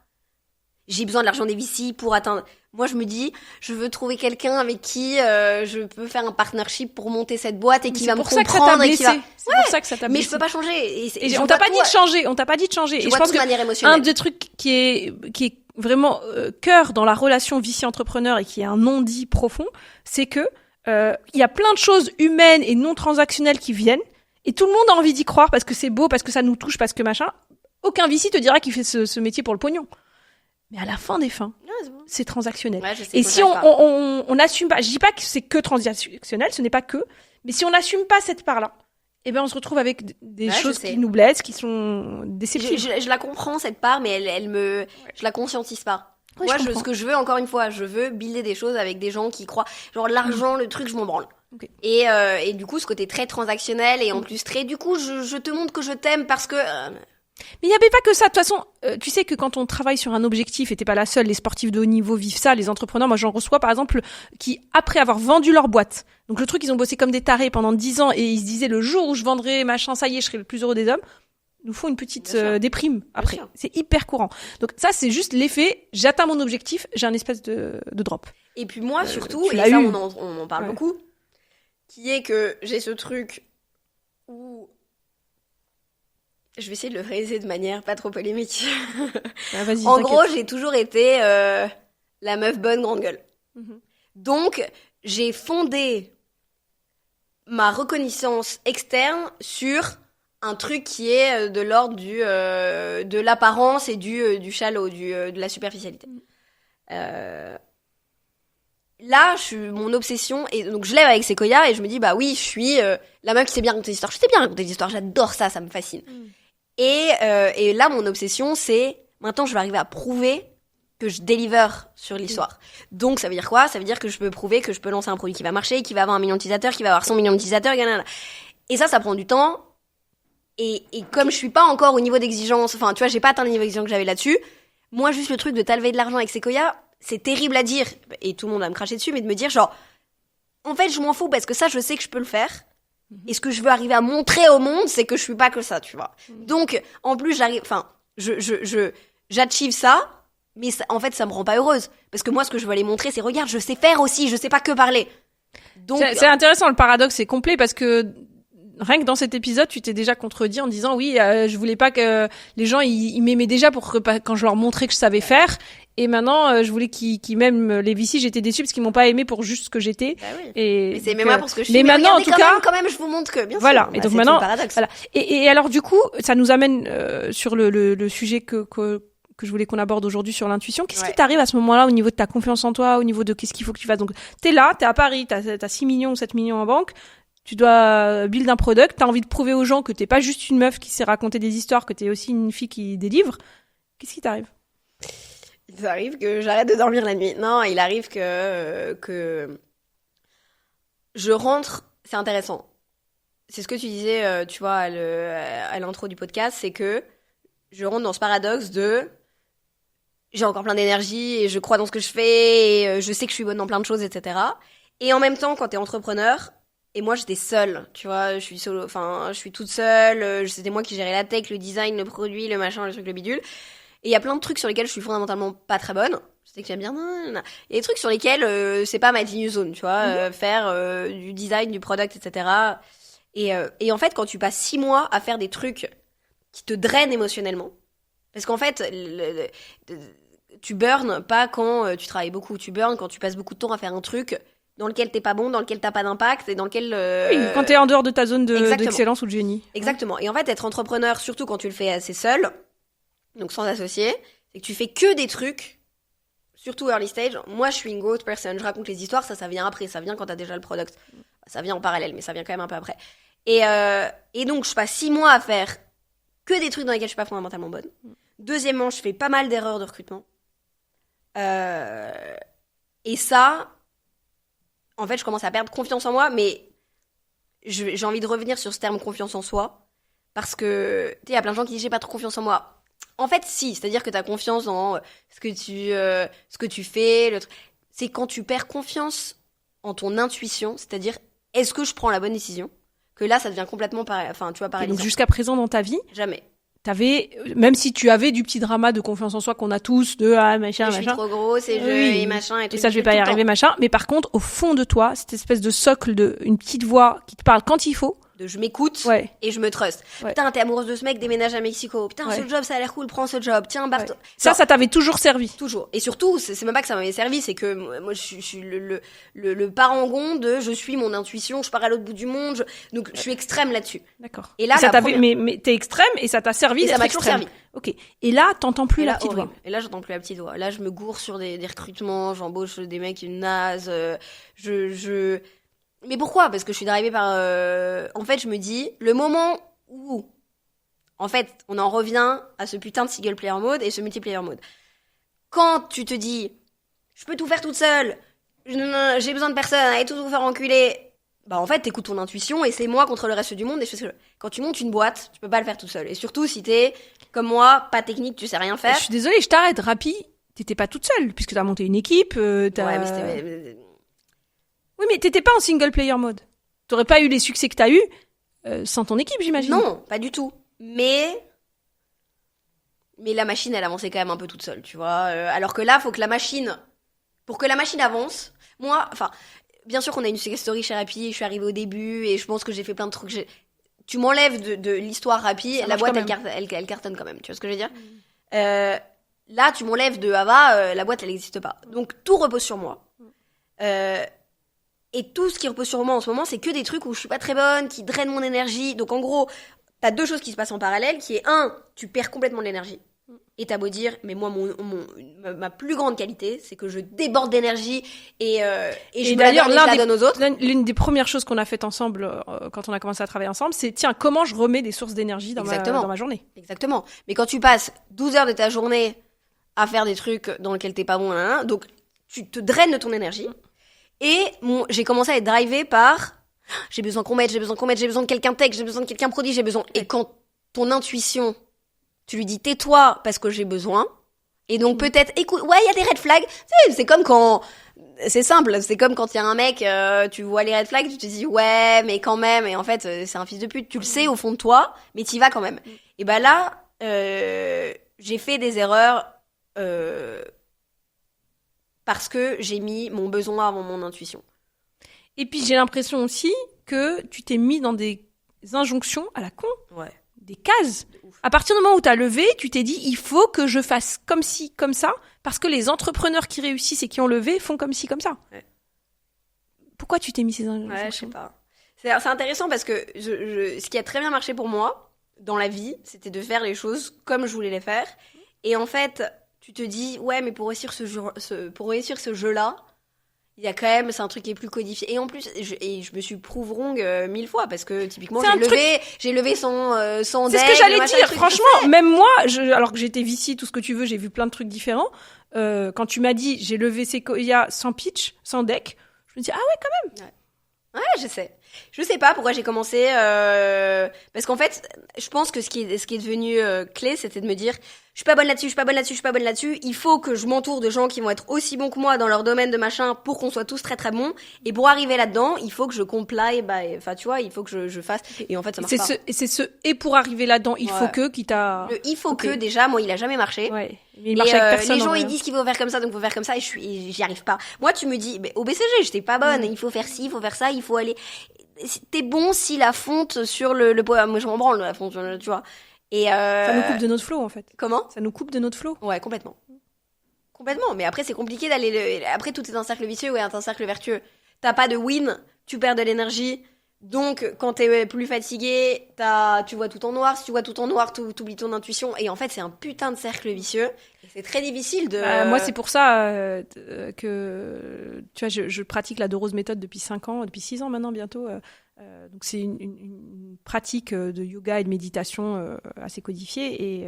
j'ai besoin de l'argent des VC pour atteindre. Moi, je me dis, je veux trouver quelqu'un avec qui je peux faire un partnership pour monter cette boîte et qui va me comprendre et qui va... C'est pour ça que ça t'a blessé. Mais je peux pas changer. Et on t'a pas dit de changer. On t'a pas dit de changer. Je et vois je pense de manière émotionnelle. Un des trucs qui est vraiment cœur dans la relation VC-entrepreneur et qui est un non-dit profond, c'est que il y a plein de choses humaines et non transactionnelles qui viennent. Et tout le monde a envie d'y croire parce que c'est beau, parce que ça nous touche, parce que machin. Aucun VC te dira qu'il fait ce métier pour le pognon. Mais à la fin des fins, c'est transactionnel. Ouais, et si on n'assume pas, je dis pas que c'est que transactionnel, ce n'est pas que, mais si on n'assume pas cette part-là, eh ben on se retrouve avec des choses qui nous blessent, qui sont déceptives. Je la comprends cette part, mais je la conscientise pas. Ouais, moi, ce que je veux, encore une fois, je veux builder des choses avec des gens qui croient. Genre l'argent, le truc, je m'en branle. Okay. Et du coup, ce côté très transactionnel et en plus très, du coup, je te montre que je t'aime parce que... Mais il n'y avait pas que ça. De toute façon, tu sais que quand on travaille sur un objectif, et t'es pas la seule, les sportifs de haut niveau vivent ça, les entrepreneurs, moi j'en reçois par exemple, qui après avoir vendu leur boîte, donc le truc, ils ont bossé comme des tarés pendant 10 ans et ils se disaient le jour où je vendrai machin, ça y est, je serai le plus heureux des hommes, nous font une petite déprime après. C'est hyper courant. Donc ça, c'est juste l'effet, j'atteins mon objectif, j'ai un espèce de drop. Et puis moi surtout, et ça on en parle beaucoup, qui est que j'ai ce truc où... Je vais essayer de le réaliser de manière pas trop polémique. Ah, vas-y, en gros, j'ai toujours été la meuf bonne grande gueule. Donc, j'ai fondé ma reconnaissance externe sur un truc qui est de l'ordre de l'apparence et du shallow, de la superficialité. Là, mon obsession, et donc je lève avec Sequoia et je me dis, bah oui, je suis la meuf qui sait bien raconter des histoires. Je sais bien raconter des histoires, j'adore ça, ça me fascine. Et là, mon obsession, c'est, maintenant, je vais arriver à prouver que je deliver sur l'histoire. Donc, ça veut dire quoi ? Ça veut dire que je peux prouver que je peux lancer un produit qui va marcher, qui va avoir 1 million d'utilisateurs, qui va avoir 100 millions d'utilisateurs, et ça prend du temps. Et comme je suis pas encore au niveau d'exigence, enfin, tu vois, j'ai pas atteint le niveau d'exigence que j'avais là-dessus, moi, juste le truc de t'allever de l'argent avec Sequoia, c'est terrible à dire, et tout le monde va me cracher dessus, mais de me dire genre, en fait, je m'en fous parce que ça, je sais que je peux le faire. Et ce que je veux arriver à montrer au monde, c'est que je suis pas que ça, tu vois. Donc, en plus, j'achieve ça, mais ça, en fait, ça me rend pas heureuse. Parce que moi, ce que je veux aller montrer, c'est regarde, je sais faire aussi, je sais pas que parler. Donc, c'est intéressant, le paradoxe est complet parce que rien que dans cet épisode, tu t'es déjà contredit en disant oui, je voulais pas que les gens ils m'aimaient déjà pour que quand je leur montrais que je savais faire. Et maintenant, je voulais qu'ils m'aiment les VC, j'étais déçue parce qu'ils m'ont pas aimé pour juste ce que j'étais. Bah oui. Et mais c'est même moi pour ce que je suis. Mais maintenant, en tout cas, quand même, je vous montre que bien voilà. sûr. Et Bah, donc c'est maintenant, tout le paradoxe. voilà. Et alors du coup, ça nous amène sur le sujet que je voulais qu'on aborde aujourd'hui sur l'intuition. Qu'est-ce qui t'arrive à ce moment-là au niveau de ta confiance en toi, au niveau de qu'est-ce qu'il faut que tu fasses? Donc, t'es là, t'es à Paris, t'as 6 millions ou 7 millions en banque. Tu dois build un product, t'as envie de prouver aux gens que t'es pas juste une meuf qui sait raconter des histoires, que t'es aussi une fille qui délivre. Qu'est-ce qui t'arrive? Il arrive que j'arrête de dormir la nuit. Non, il arrive que je rentre. C'est intéressant. C'est ce que tu disais, tu vois, à l'intro du podcast, c'est que je rentre dans ce paradoxe de j'ai encore plein d'énergie et je crois dans ce que je fais et je sais que je suis bonne dans plein de choses, etc. Et en même temps, quand t'es entrepreneur, et moi j'étais seule, tu vois, je suis solo, enfin je suis toute seule, c'était moi qui gérais la tech, le design, le produit, le machin, le truc, le bidule. Et il y a plein de trucs sur lesquels je suis fondamentalement pas très bonne. Je sais que j'aime bien. Il y a des trucs sur lesquels c'est pas ma ligne zone, tu vois, faire du design, du product, etc. Et en fait, quand tu passes 6 mois à faire des trucs qui te drainent émotionnellement, parce qu'en fait, tu burns pas quand tu travailles beaucoup, tu burns quand tu passes beaucoup de temps à faire un truc dans lequel t'es pas bon, dans lequel t'as pas d'impact et dans lequel... Oui, quand t'es en dehors de ta zone d'excellence ou de génie. Exactement. Et en fait, être entrepreneur, surtout quand tu le fais assez seul, donc sans associé, c'est que tu fais que des trucs, surtout early stage. Moi, je suis une growth person, je raconte les histoires, ça vient après, ça vient quand t'as déjà le product. Ça vient en parallèle, mais ça vient quand même un peu après. Et donc, je passe 6 mois à faire que des trucs dans lesquels je suis pas fondamentalement bonne. Deuxièmement, je fais pas mal d'erreurs de recrutement. Et ça, en fait, je commence à perdre confiance en moi, mais j'ai envie de revenir sur ce terme confiance en soi, parce que, tu sais, il y a plein de gens qui disent j'ai pas trop confiance en moi. En fait, si, c'est-à-dire que t'as confiance dans ce que tu fais, c'est quand tu perds confiance en ton intuition, c'est-à-dire est-ce que je prends la bonne décision, que là, ça devient complètement paralysant. Donc jusqu'à présent dans ta vie, jamais. Même si tu avais du petit drama de confiance en soi qu'on a tous, machin, je suis trop grosse et et machin et tout. Et ça, je vais pas y arriver, machin. Mais par contre, au fond de toi, cette espèce de socle une petite voix qui te parle quand il faut. Je m'écoute et je me trust. Ouais. Putain, t'es amoureuse de ce mec, déménage à Mexico. Putain, ce job, ça a l'air cool, prends ce job. Tiens, Bart. Ouais. Ça t'avait toujours servi. Toujours. Et surtout, c'est même pas que ça m'avait servi, c'est que moi, je suis le parangon de je suis mon intuition, je pars à l'autre bout du monde. Donc, je suis extrême là-dessus. D'accord. Et là, mais t'es extrême et ça t'a servi. Et ça m'a toujours servi. Ok. Et là, t'entends plus la petite voix. Et là, j'entends plus la petite voix. Là, je me gourre sur des recrutements, j'embauche des mecs nazes, Mais pourquoi ? Parce que je suis drivée par... En fait, je me dis, le moment où... En fait, on en revient à ce putain de single player mode et ce multiplayer mode. Quand tu te dis, je peux tout faire toute seule, j'ai besoin de personne, allez tout faire enculer... Bah en fait, t'écoutes ton intuition et c'est moi contre le reste du monde. Et quand tu montes une boîte, tu peux pas le faire toute seule. Et surtout, si t'es, comme moi, pas technique, tu sais rien faire... Je suis désolée, je t'arrête. Rapi, t'étais pas toute seule, puisque t'as monté une équipe, Ouais, mais c'était... Oui, mais t'étais pas en single player mode. T'aurais pas eu les succès que t'as eu sans ton équipe, j'imagine. Non, pas du tout. Mais la machine, elle avançait quand même un peu toute seule, tu vois. Alors que là, faut que pour que la machine avance, bien sûr qu'on a une success story chez Rappi, je suis arrivée au début et je pense que j'ai fait plein de trucs. Tu m'enlèves de l'histoire Rappi, la boîte, elle cartonne quand même, tu vois ce que je veux dire. Là, tu m'enlèves de Ava, la boîte, elle n'existe pas. Donc, tout repose sur moi. Et tout ce qui repose sur moi en ce moment, c'est que des trucs où je suis pas très bonne, qui drainent mon énergie. Donc en gros, t'as 2 choses qui se passent en parallèle, qui est tu perds complètement de l'énergie. Et t'as beau dire, mais moi, ma plus grande qualité, c'est que je déborde d'énergie et je me la donne aux autres. L'une des premières choses qu'on a faites ensemble quand on a commencé à travailler ensemble, c'est tiens, comment je remets des sources d'énergie dans ma journée. Exactement. Mais quand tu passes 12 heures de ta journée à faire des trucs dans lesquels t'es pas bon, donc tu te draines de ton énergie. Et j'ai commencé à être drivée par j'ai besoin qu'on m'aide, j'ai besoin de quelqu'un tech, j'ai besoin de quelqu'un produit, j'ai besoin. Et quand ton intuition, tu lui dis tais-toi parce que j'ai besoin. Et donc peut-être, écoute, ouais, il y a des red flags. C'est comme quand, c'est simple, c'est comme quand il y a un mec, tu vois les red flags, tu te dis ouais, mais quand même. Et en fait, c'est un fils de pute. Tu le sais au fond de toi, mais t'y vas quand même. Et ben là, j'ai fait des erreurs parce que j'ai mis mon besoin avant mon intuition. Et puis j'ai l'impression aussi que tu t'es mis dans des injonctions à la con. Ouais. Des cases. À partir du moment où tu as levé, tu t'es dit il faut que je fasse comme ci, comme ça, parce que les entrepreneurs qui réussissent et qui ont levé font comme ci, comme ça. Ouais. Pourquoi tu t'es mis ces injonctions ? Ouais, je sais pas. C'est intéressant parce que ce qui a très bien marché pour moi dans la vie, c'était de faire les choses comme je voulais les faire. Et en fait, tu te dis ouais, mais pour réussir ce jeu-là, il y a quand même, c'est un truc qui est plus codifié. Et en plus, je me suis prove wrong 1000 fois parce que typiquement, j'ai levé sans C'est ce que j'allais dire. Franchement, même moi, alors que j'étais VC, tout ce que tu veux, j'ai vu plein de trucs différents. Quand tu m'as dit, j'ai levé Sequoia sans pitch, sans deck, je me dis, ah ouais, quand même. Ouais, je sais. Je sais pas pourquoi j'ai commencé, parce qu'en fait, je pense que ce qui est devenu clé, c'était de me dire, je suis pas bonne là-dessus, il faut que je m'entoure de gens qui vont être aussi bons que moi dans leur domaine de machin pour qu'on soit tous très très bons, et pour arriver là-dedans, il faut que je comply, enfin tu vois, il faut que je fasse, et en fait ça marche pas. Et pour arriver là-dedans, il faut que, quitte à... il faut que, déjà, moi il a jamais marché. Ouais. Mais il marche avec personne. Les gens ils disent qu'il faut faire comme ça, donc faut faire comme ça, et j'y arrive pas. Moi tu me dis, au BCG j'étais pas bonne, il faut faire ci, il faut faire ça, il faut aller... T'es bon si la fonte sur le poème. Moi, je m'en branle, la fonte, tu vois. Et ça nous coupe de notre flow, en fait. Comment ? Ça nous coupe de notre flow. Ouais, complètement. Complètement. Mais après, c'est compliqué d'aller... Après, tout est un cercle vicieux et un cercle vertueux. T'as pas de win, tu perds de l'énergie. Donc, quand t'es plus fatigué, tu vois tout en noir. Si tu vois tout en noir, t'oublies ton intuition. Et en fait, c'est un putain de cercle vicieux. Et c'est très difficile de... moi, c'est pour ça que... Tu vois, je pratique la Dorose méthode depuis 6 ans maintenant, bientôt. Donc, c'est une pratique de yoga et de méditation assez codifiée. Et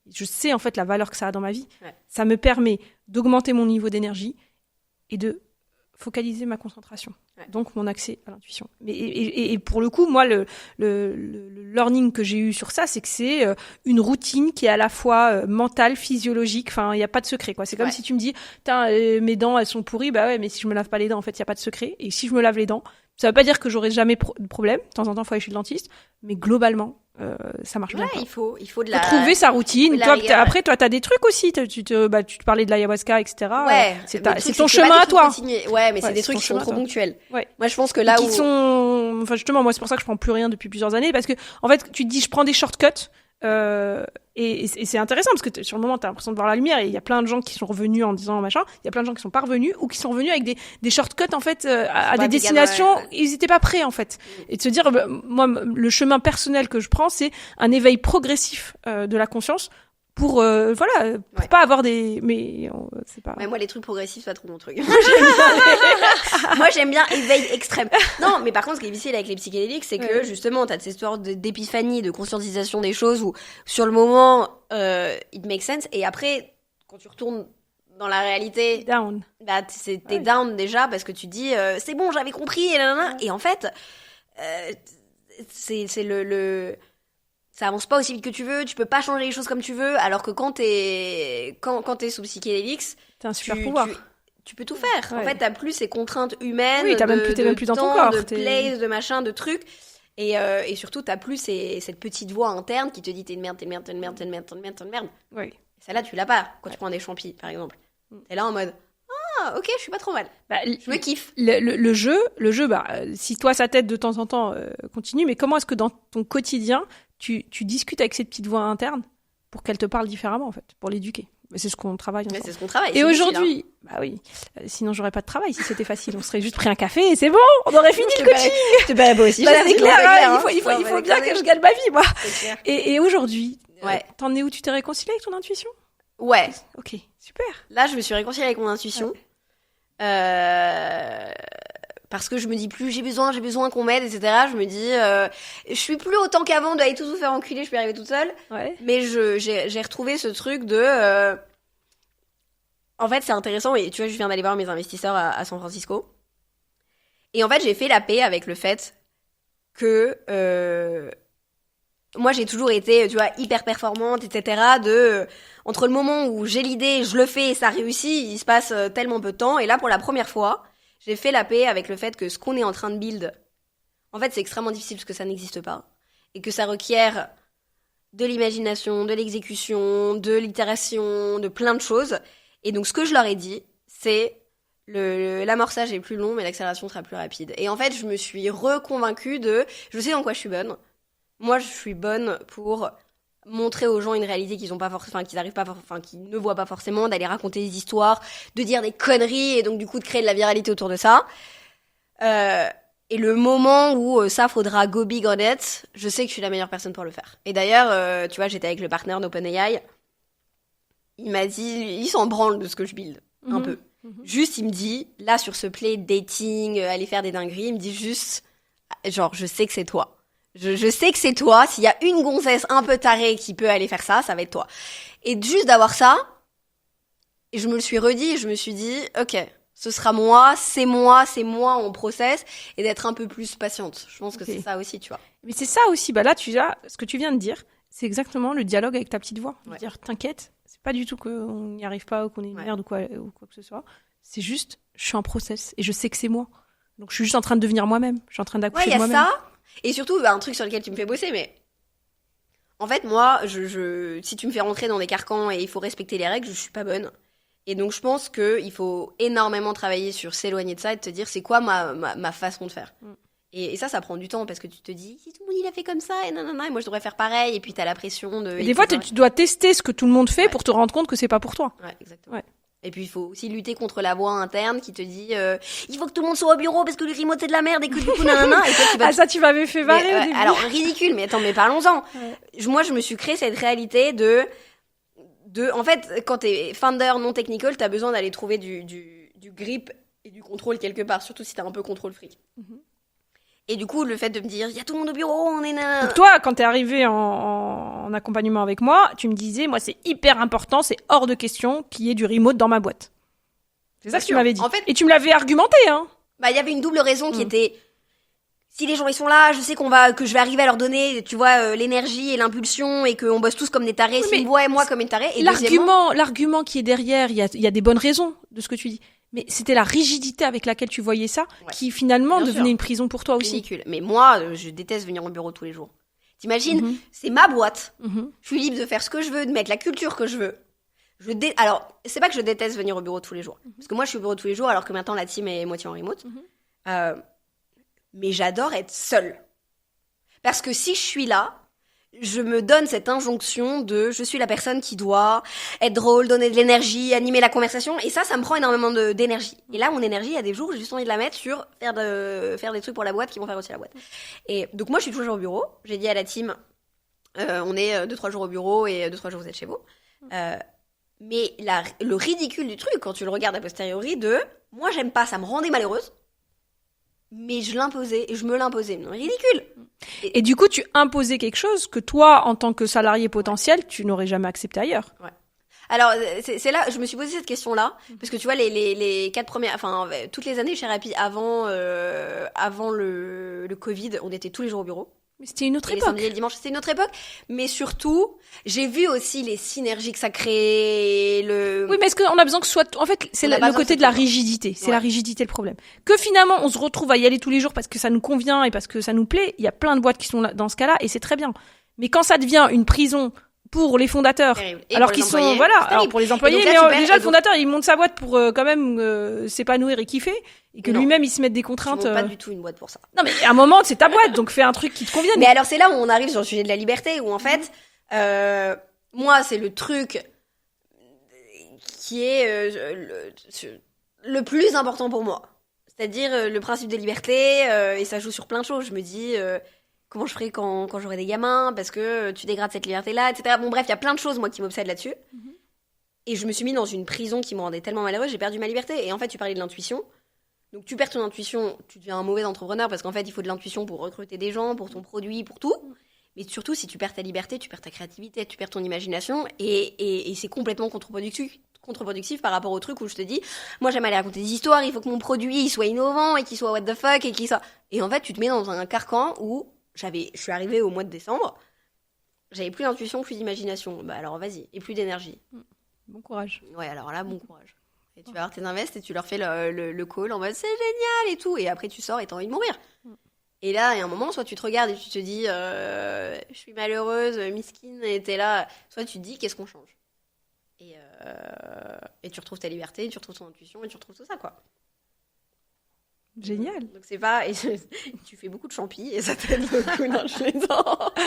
je sais, en fait, la valeur que ça a dans ma vie. Ouais. Ça me permet d'augmenter mon niveau d'énergie et de focaliser ma concentration. Ouais. Donc, mon accès à l'intuition. Et pour le coup, moi, le learning que j'ai eu sur ça, c'est que c'est une routine qui est à la fois mentale, physiologique. Enfin, il n'y a pas de secret, quoi. C'est comme si tu me dis, mes dents, elles sont pourries. Bah ouais, mais si je me lave pas les dents, en fait, il n'y a pas de secret. Et si je me lave les dents, ça veut pas dire que j'aurai jamais de problème. De temps en temps, il faut aller chez le dentiste. Mais globalement, ça marche bien. Il faut trouver sa routine. Après, toi, t'as des trucs aussi. Tu te parlais de l'ayahuasca, etc. Ouais. C'est ton chemin à toi. Ouais, mais c'est des trucs qui sont trop ponctuels. Ouais. Moi, je pense que là enfin, justement, moi, c'est pour ça que je prends plus rien depuis plusieurs années. Parce que, en fait, tu te dis, je prends des shortcuts. Et c'est intéressant parce que sur le moment t'as l'impression de voir la lumière et il y a plein de gens qui sont revenus en disant machin, il y a plein de gens qui sont pas revenus ou qui sont revenus avec des shortcuts en fait à des destinations ils étaient pas prêts en fait. Et de se dire moi le chemin personnel que je prends c'est un éveil progressif de la conscience pour pour pas avoir des c'est pas. Mais moi les trucs progressifs c'est pas trop mon truc. Moi j'aime bien éveil extrême. Non, mais par contre ce qui est difficile avec les psychédéliques c'est que justement t'as cette histoire d'épiphanie, de conscientisation des choses où sur le moment it makes sense et après quand tu retournes dans la réalité down. Bah t'es down déjà parce que tu dis c'est bon j'avais compris et en fait c'est ça avance pas aussi vite que tu veux, tu peux pas changer les choses comme tu veux, alors que quand t'es sous psychédéliques, t'as un super pouvoir. Tu peux tout faire. Ouais. En fait, t'as plus ces contraintes humaines, t'es même plus dans ton corps, de place, de machin, de trucs. Et surtout, t'as plus cette petite voix interne qui te dit t'es une merde. Oui. Et celle-là, tu l'as pas quand tu prends des champis, par exemple. T'es là en mode ah, ok, je suis pas trop mal. Je me kiffe. Le jeu, si toi ça t'aide de temps en temps, continue. Mais comment est-ce que dans ton quotidien tu discutes avec cette petite voix interne pour qu'elle te parle différemment en fait, pour l'éduquer. C'est ce qu'on travaille ensemble. C'est ce qu'on travaille. Et aujourd'hui, Bah oui. Sinon, j'aurais pas de travail si c'était facile. On serait juste pris un café et c'est bon. On aurait fini le coaching. Je te paierais pas aussi. Bah, c'est clair, hein. il faut bien que je gagne ma vie, moi. C'est clair. Et aujourd'hui, Ouais. t'en es où? Tu t'es réconcilié avec ton intuition? Ouais. Ok, super. Là, je me suis réconciliée avec mon intuition. Parce que je me dis plus j'ai besoin qu'on m'aide, etc. Je me dis, je suis plus autant qu'avant d'aller tout faire enculer, je peux y arriver toute seule. Ouais. Mais j'ai retrouvé ce truc de... En fait, c'est intéressant, et tu vois, je viens d'aller voir mes investisseurs à San Francisco. Et en fait, j'ai fait la paix avec le fait que... moi, j'ai toujours été, tu vois, hyper performante, etc. Entre le moment où j'ai l'idée, je le fais et ça réussit, il se passe tellement peu de temps. Et là, pour la première fois, j'ai fait la paix avec le fait que ce qu'on est en train de build, en fait, c'est extrêmement difficile parce que ça n'existe pas. Et que ça requiert de l'imagination, de l'exécution, de l'itération, de plein de choses. Et donc, ce que je leur ai dit, c'est l'amorçage est plus long, mais l'accélération sera plus rapide. Et en fait, je me suis reconvaincue je sais dans quoi je suis bonne. Moi, je suis bonne pour montrer aux gens une réalité qu'ils ne voient pas forcément, d'aller raconter des histoires, de dire des conneries et donc du coup de créer de la viralité autour de ça. Et le moment où ça faudra go big on it, je sais que je suis la meilleure personne pour le faire. Et d'ailleurs, tu vois, j'étais avec le partenaire d'OpenAI. Il m'a dit, il s'en branle de ce que je build, un peu. Juste, il me dit, là, sur ce play dating, aller faire des dingueries, il me dit juste, genre, je sais que c'est toi. Je sais que c'est toi. S'il y a une gonzesse un peu tarée qui peut aller faire ça, ça va être toi. Et juste d'avoir ça, je me le suis redit, je me suis dit, ok, ce sera moi en process, et d'être un peu plus patiente. Je pense que c'est ça aussi, tu vois. Mais c'est ça aussi. Bah là, ce que tu viens de dire, c'est exactement le dialogue avec ta petite voix. Ouais. Dire, t'inquiète, c'est pas du tout qu'on n'y arrive pas ou qu'on est une merde ou quoi que ce soit. C'est juste, je suis en process et je sais que c'est moi. Donc je suis juste en train de devenir moi-même. Je suis en train d'accoucher de moi-même. Ouais, il y a ça. Et surtout, un truc sur lequel tu me fais bosser, mais en fait, moi, si tu me fais rentrer dans des carcans et il faut respecter les règles, je suis pas bonne. Et donc, je pense qu'il faut énormément travailler sur s'éloigner de ça et de te dire c'est quoi ma façon de faire. Et ça prend du temps parce que tu te dis si tout le monde il a fait comme ça et nanana, et moi je devrais faire pareil, et puis t'as la pression de. Et des fois, tu dois tester ce que tout le monde fait pour te rendre compte que c'est pas pour toi. Ouais, exactement. Ouais. Et puis il faut aussi lutter contre la voix interne qui te dit il faut que tout le monde soit au bureau parce que le remote c'est de la merde et que du coup nanana. Et toi, ça tu m'avais fait marrer au début. Alors ridicule, mais attends, mais parlons-en. Ouais. Moi je me suis créé cette réalité de en fait quand t'es founder non technical, t'as besoin d'aller trouver du grip et du contrôle quelque part, surtout si t'as un peu contrôle fric. Et du coup, le fait de me dire, il y a tout le monde au bureau, on est là. Donc toi, quand t'es arrivé en accompagnement avec moi, tu me disais, moi, c'est hyper important, c'est hors de question qu'il y ait du remote dans ma boîte. C'est ça que tu m'avais dit. En fait, et tu me l'avais argumenté, hein. Bah, il y avait une double raison qui était, si les gens ils sont là, je sais que je vais arriver à leur donner, tu vois, l'énergie et l'impulsion et qu'on bosse tous comme des tarés, s'ils me voient et moi comme une tarée. Et l'argument qui est derrière, il y a des bonnes raisons de ce que tu dis. Mais c'était la rigidité avec laquelle tu voyais ça qui finalement devenait une prison pour toi aussi. Ridicule. Mais moi, je déteste venir au bureau tous les jours. T'imagines, c'est ma boîte. Je suis libre de faire ce que je veux, de mettre la culture que je veux. Alors, c'est pas que je déteste venir au bureau tous les jours. Parce que moi, je suis au bureau tous les jours alors que maintenant la team est moitié en remote. Mais j'adore être seule. Parce que si je suis là, je me donne cette injonction de je suis la personne qui doit être drôle, donner de l'énergie, animer la conversation, et ça me prend énormément d'énergie. Et là, mon énergie, il y a des jours où j'ai juste envie de la mettre sur faire des trucs pour la boîte qui vont faire aussi la boîte. Et donc moi, je suis toujours au bureau. J'ai dit à la team, on est 2-3 jours au bureau et 2-3 jours vous êtes chez vous. Mais le ridicule du truc, quand tu le regardes a posteriori, moi j'aime pas, ça me rendait malheureuse. Mais je l'imposais et je me l'imposais. Non, ridicule. Et du coup, tu imposais quelque chose que toi, en tant que salarié potentiel, tu n'aurais jamais accepté ailleurs. Ouais. Alors, c'est là, je me suis posé cette question-là, parce que tu vois, les 4 premières, enfin, toutes les années chez Rappi, avant le Covid, on était tous les jours au bureau. Mais c'était une autre époque. Les samedis et le dimanche, c'était une autre époque. Mais surtout, j'ai vu aussi les synergies que ça crée. Oui, mais est-ce qu'on a besoin que ce soit... En fait, c'est le côté de la rigidité. C'est la rigidité le problème. Que finalement, on se retrouve à y aller tous les jours parce que ça nous convient et parce que ça nous plaît. Il y a plein de boîtes qui sont dans ce cas-là et c'est très bien. Mais quand ça devient une prison pour les fondateurs, alors qu'ils sont... Voilà, alors pour les employés, mais déjà le fondateur, il monte sa boîte pour quand même s'épanouir et kiffer. Et que lui-même, il se mette des contraintes. C'est pas du tout une boîte pour ça. Non, mais à un moment, c'est ta boîte, donc fais un truc qui te convienne. Mais alors, c'est là où on arrive sur le sujet de la liberté, où en fait, moi, c'est le truc qui est le plus important pour moi. C'est-à-dire le principe de liberté, et ça joue sur plein de choses. Je me dis, comment je ferai quand j'aurai des gamins, parce que tu dégrades cette liberté-là, etc. Bon bref, il y a plein de choses, moi, qui m'obsèdent là-dessus. Et je me suis mis dans une prison qui me rendait tellement malheureuse, j'ai perdu ma liberté. Et en fait, tu parlais de l'intuition. Donc tu perds ton intuition, tu deviens un mauvais entrepreneur, parce qu'en fait, il faut de l'intuition pour recruter des gens, pour ton produit, pour tout. Mais surtout, si tu perds ta liberté, tu perds ta créativité, tu perds ton imagination, et c'est complètement contre-productif par rapport au truc où je te dis, moi j'aime aller raconter des histoires, il faut que mon produit il soit innovant et qu'il soit what the fuck et qu'il soit... Et en fait, tu te mets dans un carcan où je suis arrivée au mois de décembre, j'avais plus d'intuition, plus d'imagination. Bah alors vas-y, et plus d'énergie. Bon courage. Ouais, alors là, bon courage. Et tu vas voir tes invests et tu leur fais le call en mode c'est génial et tout, et après tu sors et t'as envie de mourir. Et là, il y a un moment, soit tu te regardes et tu te dis je suis malheureuse, miskine, et t'es là, soit tu te dis qu'est-ce qu'on change. Et tu retrouves ta liberté, tu retrouves ton intuition et tu retrouves tout ça, quoi. Génial. Donc c'est pas... Et tu fais beaucoup de champis et ça t'aide beaucoup. Non, je plaisante.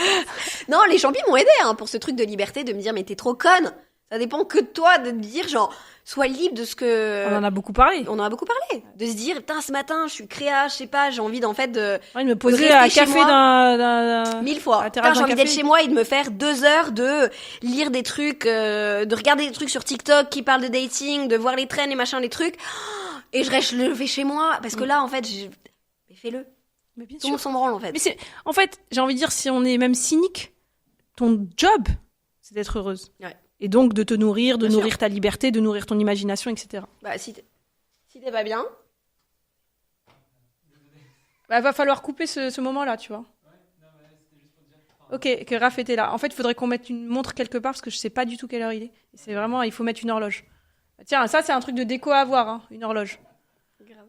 Non, les champis m'ont aidé pour ce truc de liberté, de me dire mais t'es trop conne. Ça dépend que de toi de te dire genre sois libre de ce que... On en a beaucoup parlé. On en a beaucoup parlé. De se dire putain ce matin je suis créa, je sais pas, j'ai envie d'en fait de... Ouais, de me poser à café d'un... 1000 fois. Putain, j'ai envie d'être chez moi et de me faire 2 heures de lire des trucs, de regarder des trucs sur TikTok qui parlent de dating, de voir les trends et machin, les trucs. Et je le fais chez moi parce que là en fait mais fais-le. Mais bien tout le monde s'en branle en fait. Mais en fait, j'ai envie de dire, si on est même cynique, ton job c'est d'être heureuse. Ouais. Et donc de te nourrir, de Bien nourrir sûr. ta liberté, de nourrir ton imagination, etc. Bah si t'es pas bien... Bah, va falloir couper ce moment-là, tu vois. Ok, que Raph était là. En fait, il faudrait qu'on mette une montre quelque part parce que je sais pas du tout quelle heure il est. Et c'est vraiment, il faut mettre une horloge. Tiens, ça c'est un truc de déco à avoir, hein, une horloge. Grave.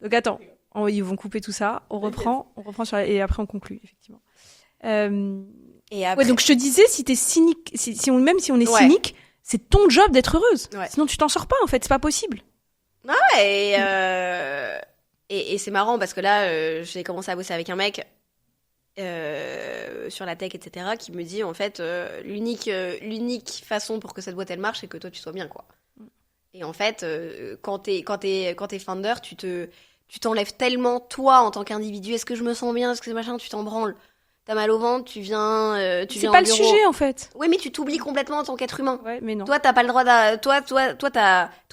Donc attends, ils vont couper tout ça. On reprend et après on conclut effectivement. Et après... Ouais, donc je te disais, si t'es cynique, même si on est Ouais. cynique, c'est ton job d'être heureuse. Ouais. Sinon tu t'en sors pas en fait, c'est pas possible. Ouais, et c'est marrant parce que là, j'ai commencé à bosser avec un mec sur la tech, etc., qui me dit en fait l'unique façon pour que cette boîte elle marche, c'est que toi tu sois bien, quoi. Et en fait, quand t'es founder, tu t'enlèves tellement toi en tant qu'individu. Est-ce que je me sens bien? Est-ce que c'est machin? Tu t'en branles. T'as mal au ventre, tu viens C'est au pas le bureau. sujet en fait. Oui, mais tu t'oublies complètement en tant qu'être humain. Ouais, mais non. Toi, t'as pas le droit toi,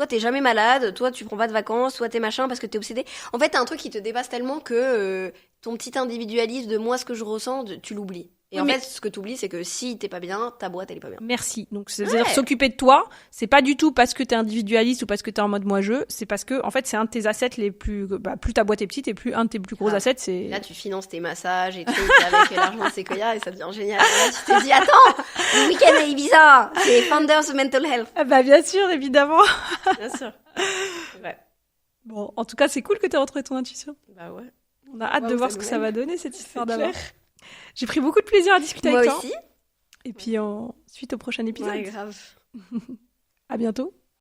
t'es jamais malade, toi, tu prends pas de vacances, toi, t'es machin parce que t'es obsédé. En fait, t'as un truc qui te dépasse tellement que ton petit individualisme de moi, ce que je ressens, tu l'oublies. Et Oui, en mais- fait, ce que t'oublies, c'est que si t'es pas bien, ta boîte, elle est pas bien. Merci. Donc, c'est-à-dire Ouais. s'occuper de toi, c'est pas du tout parce que t'es individualiste ou parce que t'es en mode moi-je, c'est parce que, en fait, c'est un de tes assets les plus, plus ta boîte est petite et plus un de tes plus gros Ah. assets, Et c'est... là, tu finances tes massages et trucs avec l'argent de Sequoia et ça devient génial. Et là, tu te dis, attends, le week-end à Ibiza, c'est Founders Mental Health. Ah bah, bien sûr, évidemment. Bien sûr. Ouais. Bon, en tout cas, c'est cool que t'aies retrouvé ton intuition. Bah ouais. On a hâte Wow, de voir ça ce que nous ça mène. va donner, cette histoire C'est d'avant. clair. J'ai pris beaucoup de plaisir à discuter Moi avec toi. aussi. Et puis, suite au prochain épisode. Ouais, grave. À bientôt.